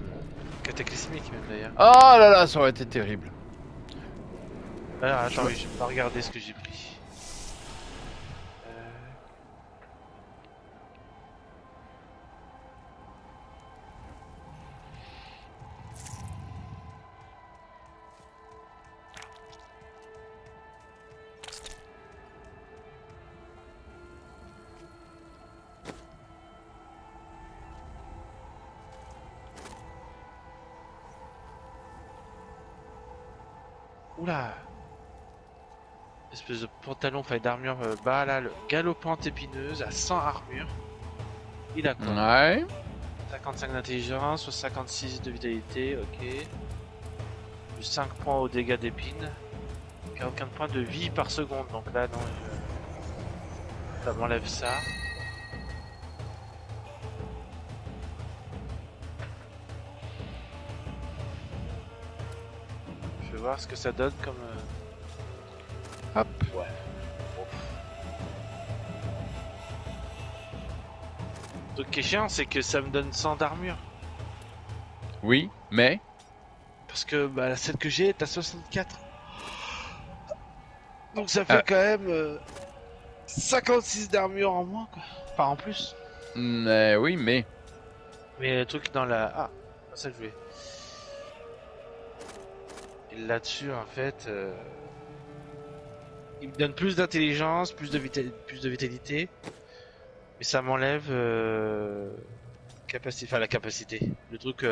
[SPEAKER 2] cataclysmique même d'ailleurs.
[SPEAKER 1] Oh là là, ça aurait été terrible.
[SPEAKER 2] Alors attends, je vais pas regarder ce que j'ai pris. Oula! Espèce de pantalon fait d'armure bas là, le galopante épineuse à 100 armure. Il a quoi?
[SPEAKER 1] Ouais.
[SPEAKER 2] 55 d'intelligence, 56 de vitalité, ok. Plus 5 points aux dégâts d'épine. 41 points de vie par seconde, donc là non, ça m'enlève ça. Je vais voir ce que ça donne comme...
[SPEAKER 1] Hop.
[SPEAKER 2] Ouais. Le truc qui est chiant, c'est que ça me donne 100 d'armure.
[SPEAKER 1] Oui, mais...
[SPEAKER 2] Parce que bah, celle que j'ai est à 64. Donc ça fait quand même 56 d'armure en moins, quoi. Enfin, en plus.
[SPEAKER 1] Oui, mais...
[SPEAKER 2] Mais le truc dans la... Ah, ça je vais. Et là-dessus, en fait... Il me donne plus d'intelligence, plus de vitalité. Mais ça m'enlève... Capacité... Enfin, la capacité. Le truc...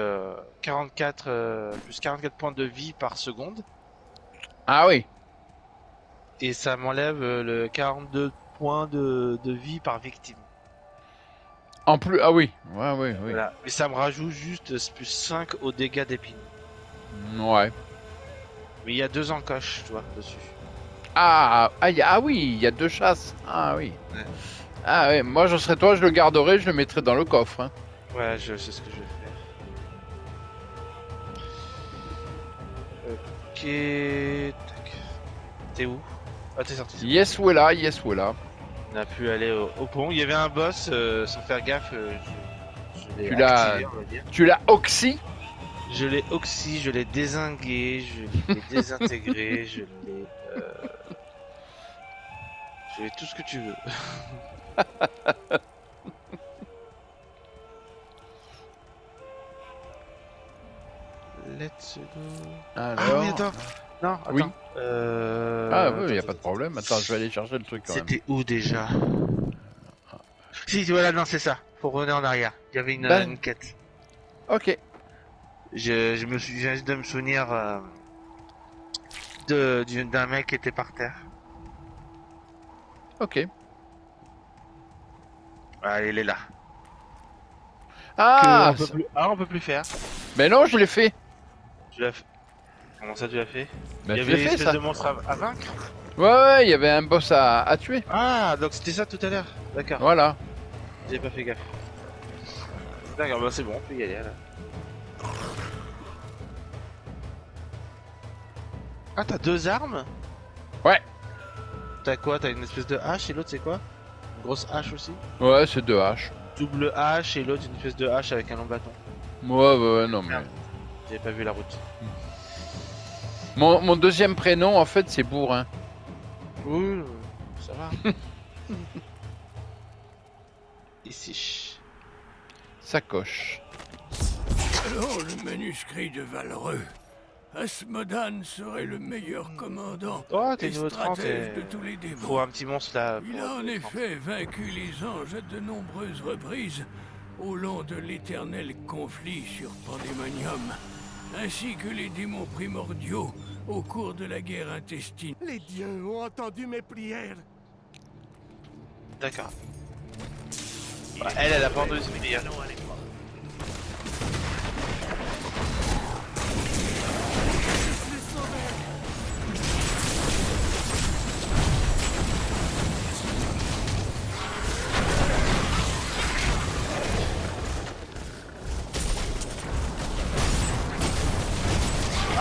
[SPEAKER 2] 44... plus 44 points de vie par seconde.
[SPEAKER 1] Ah oui.
[SPEAKER 2] Et ça m'enlève le 42 points de vie par victime.
[SPEAKER 1] En plus, ah oui. Ouais, oui, oui.
[SPEAKER 2] Voilà. Mais ça me rajoute juste plus 5 aux dégâts d'épine.
[SPEAKER 1] Ouais.
[SPEAKER 2] Mais il y a 2 encoches, tu vois, dessus.
[SPEAKER 1] Ah oui, il y a 2 chasses. Ah oui.
[SPEAKER 2] Ouais.
[SPEAKER 1] Ah ouais, moi je serais toi, je le garderais, je le mettrais dans le coffre. Hein.
[SPEAKER 2] Ouais, je sais ce que je vais faire. Ok. Tac. T'es où? Ah, t'es sorti.
[SPEAKER 1] Yes, voilà, yes, voilà.
[SPEAKER 2] On a pu aller au pont. Il y avait un boss, sans faire gaffe. Je l'ai
[SPEAKER 1] Tu l'as...
[SPEAKER 2] activé, on va dire.
[SPEAKER 1] Tu l'as oxy?
[SPEAKER 2] Je l'ai oxy, je l'ai dézingué, je l'ai désintégré, je l'ai... Je l'ai tout ce que tu veux. Let's go.
[SPEAKER 1] Alors...
[SPEAKER 2] Ah oui, attends. Non, attends.
[SPEAKER 1] Oui. Ah oui,
[SPEAKER 2] attends,
[SPEAKER 1] y a pas de problème. Attends, je vais aller chercher le truc quand même.
[SPEAKER 2] C'était où déjà? Si, voilà, non, c'est ça. Faut revenir en arrière. Il y avait une quête.
[SPEAKER 1] Ok.
[SPEAKER 2] Je viens de me souvenir d'un mec qui était par terre.
[SPEAKER 1] Ok.
[SPEAKER 2] Ah, il est là.
[SPEAKER 1] Ah,
[SPEAKER 2] On peut plus faire.
[SPEAKER 1] mais non, je l'ai fait.
[SPEAKER 2] Tu l'as fait. Comment ça, tu l'as fait?
[SPEAKER 1] Bah,
[SPEAKER 2] Il y
[SPEAKER 1] je
[SPEAKER 2] avait
[SPEAKER 1] l'ai
[SPEAKER 2] une
[SPEAKER 1] fait
[SPEAKER 2] espèce
[SPEAKER 1] ça.
[SPEAKER 2] de monstre à vaincre?
[SPEAKER 1] Ouais, il y avait un boss à tuer.
[SPEAKER 2] Ah, donc c'était ça tout à l'heure. D'accord.
[SPEAKER 1] Voilà.
[SPEAKER 2] J'ai pas fait gaffe. D'accord, bah c'est bon, on peut y aller là. Ah, t'as 2 armes?
[SPEAKER 1] Ouais.
[SPEAKER 2] T'as quoi? T'as une espèce de hache et l'autre c'est quoi? Une grosse hache aussi?
[SPEAKER 1] Ouais, c'est 2 haches.
[SPEAKER 2] Double hache et l'autre une espèce de hache avec un long bâton.
[SPEAKER 1] Ouais, non mais...
[SPEAKER 2] Merde. J'avais pas vu la route.
[SPEAKER 1] Mon deuxième prénom, en fait, c'est Bourrin.
[SPEAKER 2] Oui, ça va. Ici.
[SPEAKER 1] Sacoche.
[SPEAKER 3] Alors, le manuscrit de Valreux. Asmodan serait le meilleur commandant
[SPEAKER 2] Oh, t'es
[SPEAKER 3] et
[SPEAKER 2] niveau 30
[SPEAKER 3] stratège de tous les démons.
[SPEAKER 2] Faut un petit monstre là.
[SPEAKER 3] Il a en effet vaincu les anges à de nombreuses reprises au long de l'éternel conflit sur Pandémonium, ainsi que les démons primordiaux au cours de la guerre intestine.
[SPEAKER 11] Les dieux ont entendu mes prières.
[SPEAKER 2] D'accord. Bah, elle a pas entendu ses prières.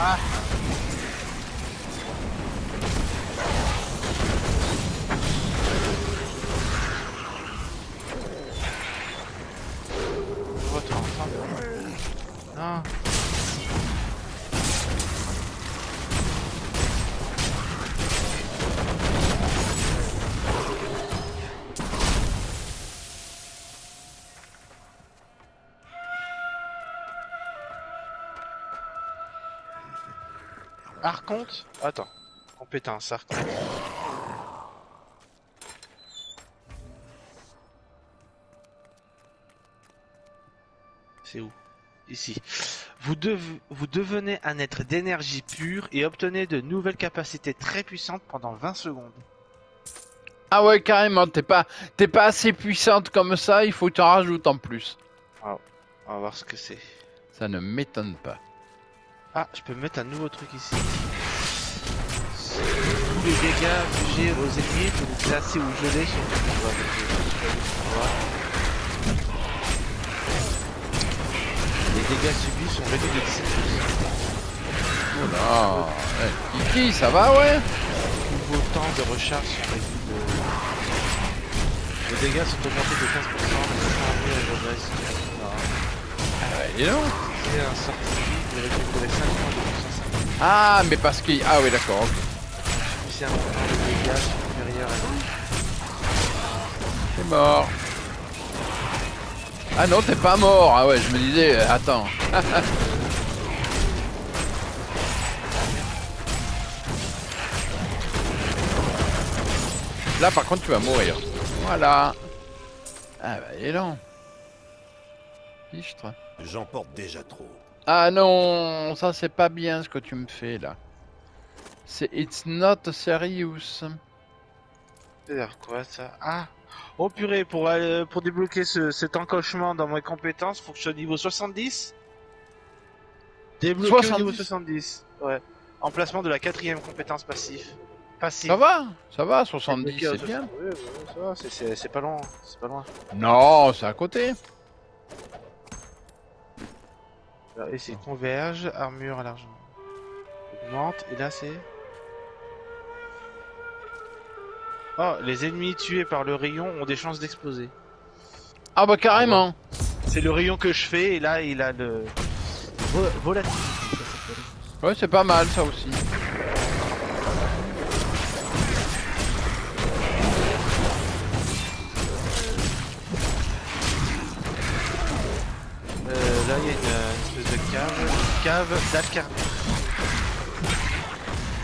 [SPEAKER 2] Ah. Votre enfant. Non. Archonte? Attends. Compétence, Archonte. C'est où? Ici. Vous devenez un être d'énergie pure et obtenez de nouvelles capacités très puissantes pendant 20 secondes.
[SPEAKER 1] Ah ouais, carrément, t'es pas assez puissante comme ça, il faut que tu en rajoutes en plus.
[SPEAKER 2] Oh, on va voir ce que c'est.
[SPEAKER 1] Ça ne m'étonne pas.
[SPEAKER 2] Ah, je peux mettre un nouveau truc ici. Tous les dégâts que j'ai aux ennemis, pour les classer ou geler sont... Les dégâts subis sont réduits de 17%.
[SPEAKER 1] Oh là, Kiki, ça va, ouais?
[SPEAKER 2] Nouveau temps de recharge sont réduits de... Les dégâts sont augmentés de 15%, mais ça sera un peu à Jodresse.
[SPEAKER 1] Et non.
[SPEAKER 2] C'est un sortie, il récupère 5 points de puissance.
[SPEAKER 1] Ah, mais parce qu'il... Ah oui, d'accord, ok.
[SPEAKER 2] C'est un peu de dégâts supérieurs à lui.
[SPEAKER 1] T'es mort. Ah non, t'es pas mort. Ah ouais, je me disais, attends. Là, par contre, tu vas mourir. Voilà. Ah bah, il est lent. Fichtre.
[SPEAKER 6] J'en porte déjà trop.
[SPEAKER 1] Ah non, ça c'est pas bien ce que tu me fais là. C'est it's not serious.
[SPEAKER 2] C'est-à-dire quoi ça? Ah! Oh purée, pour débloquer cet encochement dans mes compétences, faut que je sois niveau 70? Débloquer
[SPEAKER 1] 70.
[SPEAKER 2] au niveau 70. Ouais. Emplacement de la 4ème compétence passive.
[SPEAKER 1] Ça va, 70 c'est bien.
[SPEAKER 2] Ouais, ça va, c'est pas loin, c'est pas loin.
[SPEAKER 1] Non, c'est à côté.
[SPEAKER 2] Là, et c'est converge, armure à l'argent. Augmente, et là c'est... Oh, les ennemis tués par le rayon ont des chances d'exploser.
[SPEAKER 1] Ah bah carrément.
[SPEAKER 2] C'est le rayon que je fais, et là il a le... Volatilité, ça s'appelle.
[SPEAKER 1] Ouais, c'est pas mal ça aussi.
[SPEAKER 2] Là il y a une espèce de cave d'Alcarne.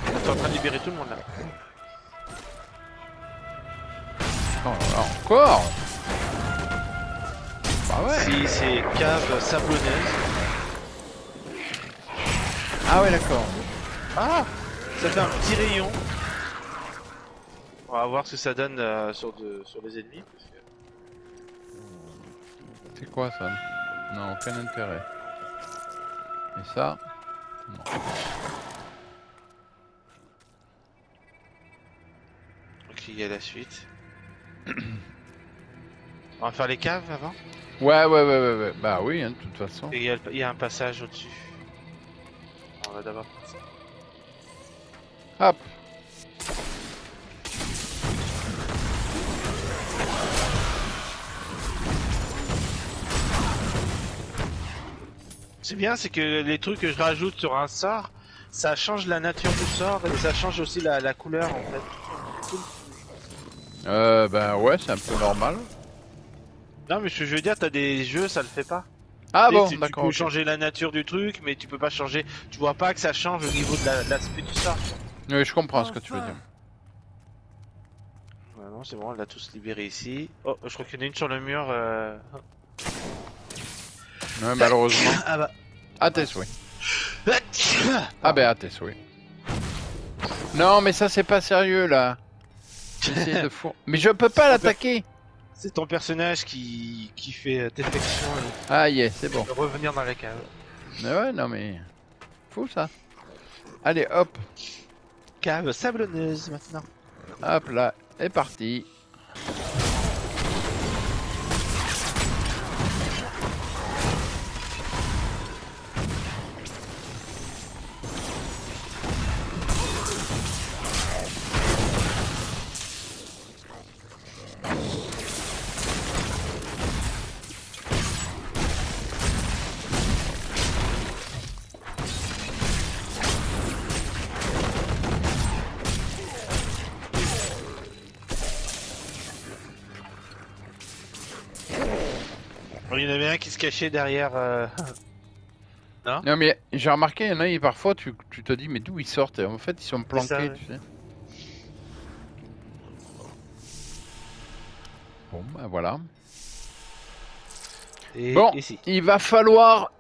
[SPEAKER 2] On est en train de libérer tout le monde là.
[SPEAKER 1] Oh, là, encore. Bah ouais.
[SPEAKER 2] Si c'est cave sablonneuse.
[SPEAKER 1] Ah ouais, d'accord.
[SPEAKER 2] Ah, ça fait un petit rayon. On va voir ce que ça donne sur les ennemis. Parce que...
[SPEAKER 1] C'est quoi ça? Non, aucun intérêt. Et ça? Non.
[SPEAKER 2] Ok, il y a la suite. On va faire les caves avant.
[SPEAKER 1] Ouais. Bah oui, hein, de toute façon.
[SPEAKER 2] Et il y a un passage au-dessus. On va d'abord faire ça.
[SPEAKER 1] Hop.
[SPEAKER 2] C'est bien, c'est que les trucs que je rajoute sur un sort, ça change la nature du sort et ça change aussi la couleur en fait.
[SPEAKER 1] Bah ouais, c'est un peu normal.
[SPEAKER 2] Non mais je veux dire, t'as des jeux, ça le fait pas.
[SPEAKER 1] Ah
[SPEAKER 2] Tu sais,
[SPEAKER 1] bon,
[SPEAKER 2] tu
[SPEAKER 1] d'accord.
[SPEAKER 2] peux
[SPEAKER 1] Ok.
[SPEAKER 2] changer la nature du truc, mais tu peux pas changer. Tu vois pas que ça change au niveau de l'aspect du sort.
[SPEAKER 1] Oui, je comprends ce que tu veux dire.
[SPEAKER 2] Ouais, non, c'est bon, on l'a tous libéré ici. Oh, je crois qu'il y en a une sur le mur.
[SPEAKER 1] Ouais, malheureusement.
[SPEAKER 2] Ah bah.
[SPEAKER 1] À tes souhaits. Ah bah à tes souhaits. Non, mais ça c'est pas sérieux là. J'essaie de fou. Mais je peux pas l'attaquer.
[SPEAKER 2] C'est ton personnage qui fait défection et
[SPEAKER 1] Ah yeah, c'est bon.
[SPEAKER 2] revenir dans la cave.
[SPEAKER 1] Mais ouais, non mais... Fou ça. Allez, hop.
[SPEAKER 2] Cave sablonneuse maintenant.
[SPEAKER 1] Hop là, et parti.
[SPEAKER 2] Il y en avait un qui se cachait derrière. Non.
[SPEAKER 1] Non mais j'ai remarqué, il y en a, parfois tu te dis mais d'où ils sortent et en fait ils sont planqués,
[SPEAKER 2] ça, ouais.
[SPEAKER 1] tu sais. Bon bah voilà.
[SPEAKER 2] Et
[SPEAKER 1] Bon,
[SPEAKER 2] ici.
[SPEAKER 1] il va falloir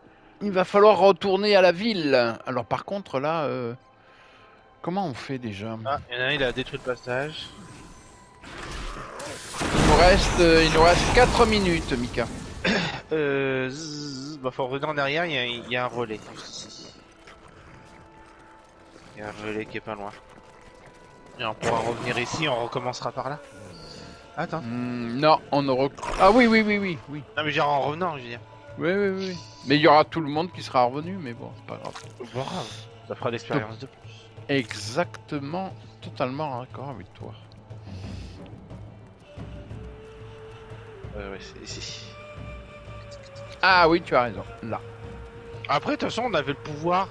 [SPEAKER 1] retourner à la ville. Alors par contre là, comment on fait déjà?
[SPEAKER 2] Ah, il y en a un, il a détruit le passage.
[SPEAKER 1] Il nous reste 4 minutes, Mika.
[SPEAKER 2] Bah, faut revenir en arrière, il y a un relais. Juste ici. Il y a un relais qui est pas loin. Et on pourra revenir ici, on recommencera par là. Attends.
[SPEAKER 1] Non, on ne Ah oui.
[SPEAKER 2] Non mais genre en revenant, je veux dire.
[SPEAKER 1] Oui. Mais il y aura tout le monde qui sera revenu, mais bon, c'est pas grave.
[SPEAKER 2] Bon, ça fera l'expérience de plus.
[SPEAKER 1] Exactement, totalement d'accord avec toi.
[SPEAKER 2] Ouais, c'est ici.
[SPEAKER 1] Ah oui, tu as raison. Là.
[SPEAKER 2] Après, de toute façon, on avait le pouvoir.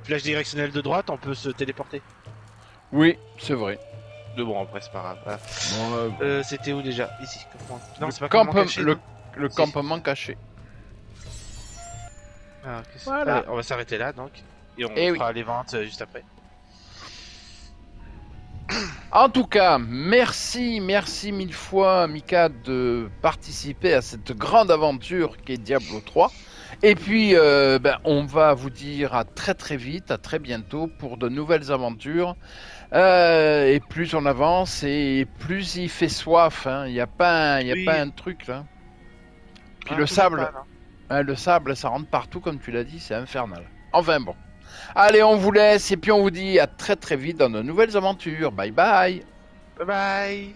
[SPEAKER 2] Flèche directionnelle de droite, on peut se téléporter.
[SPEAKER 1] Oui, c'est vrai.
[SPEAKER 2] De bon, après, c'est pas grave. Voilà.
[SPEAKER 1] Bon,
[SPEAKER 2] C'était où déjà? Ici. Non, c'est pas
[SPEAKER 1] camp-
[SPEAKER 2] campement caché,
[SPEAKER 1] le,
[SPEAKER 2] non
[SPEAKER 1] le
[SPEAKER 2] Si.
[SPEAKER 1] campement caché.
[SPEAKER 2] Ah, ok, c'est-
[SPEAKER 1] Voilà.
[SPEAKER 2] Allez, on va s'arrêter là donc. Et on
[SPEAKER 1] Eh
[SPEAKER 2] fera les ventes juste après.
[SPEAKER 1] En tout cas, merci mille fois, Mika, de participer à cette grande aventure qui est Diablo 3. Et puis, on va vous dire à très vite, à très bientôt pour de nouvelles aventures. Et plus on avance, et plus il fait soif. Il n'y a pas un truc là. Puis le sable, le sable, ça rentre partout, comme tu l'as dit, c'est infernal. Enfin bon. Allez, on vous laisse et puis on vous dit à très vite dans de nouvelles aventures. Bye bye.
[SPEAKER 2] Bye bye.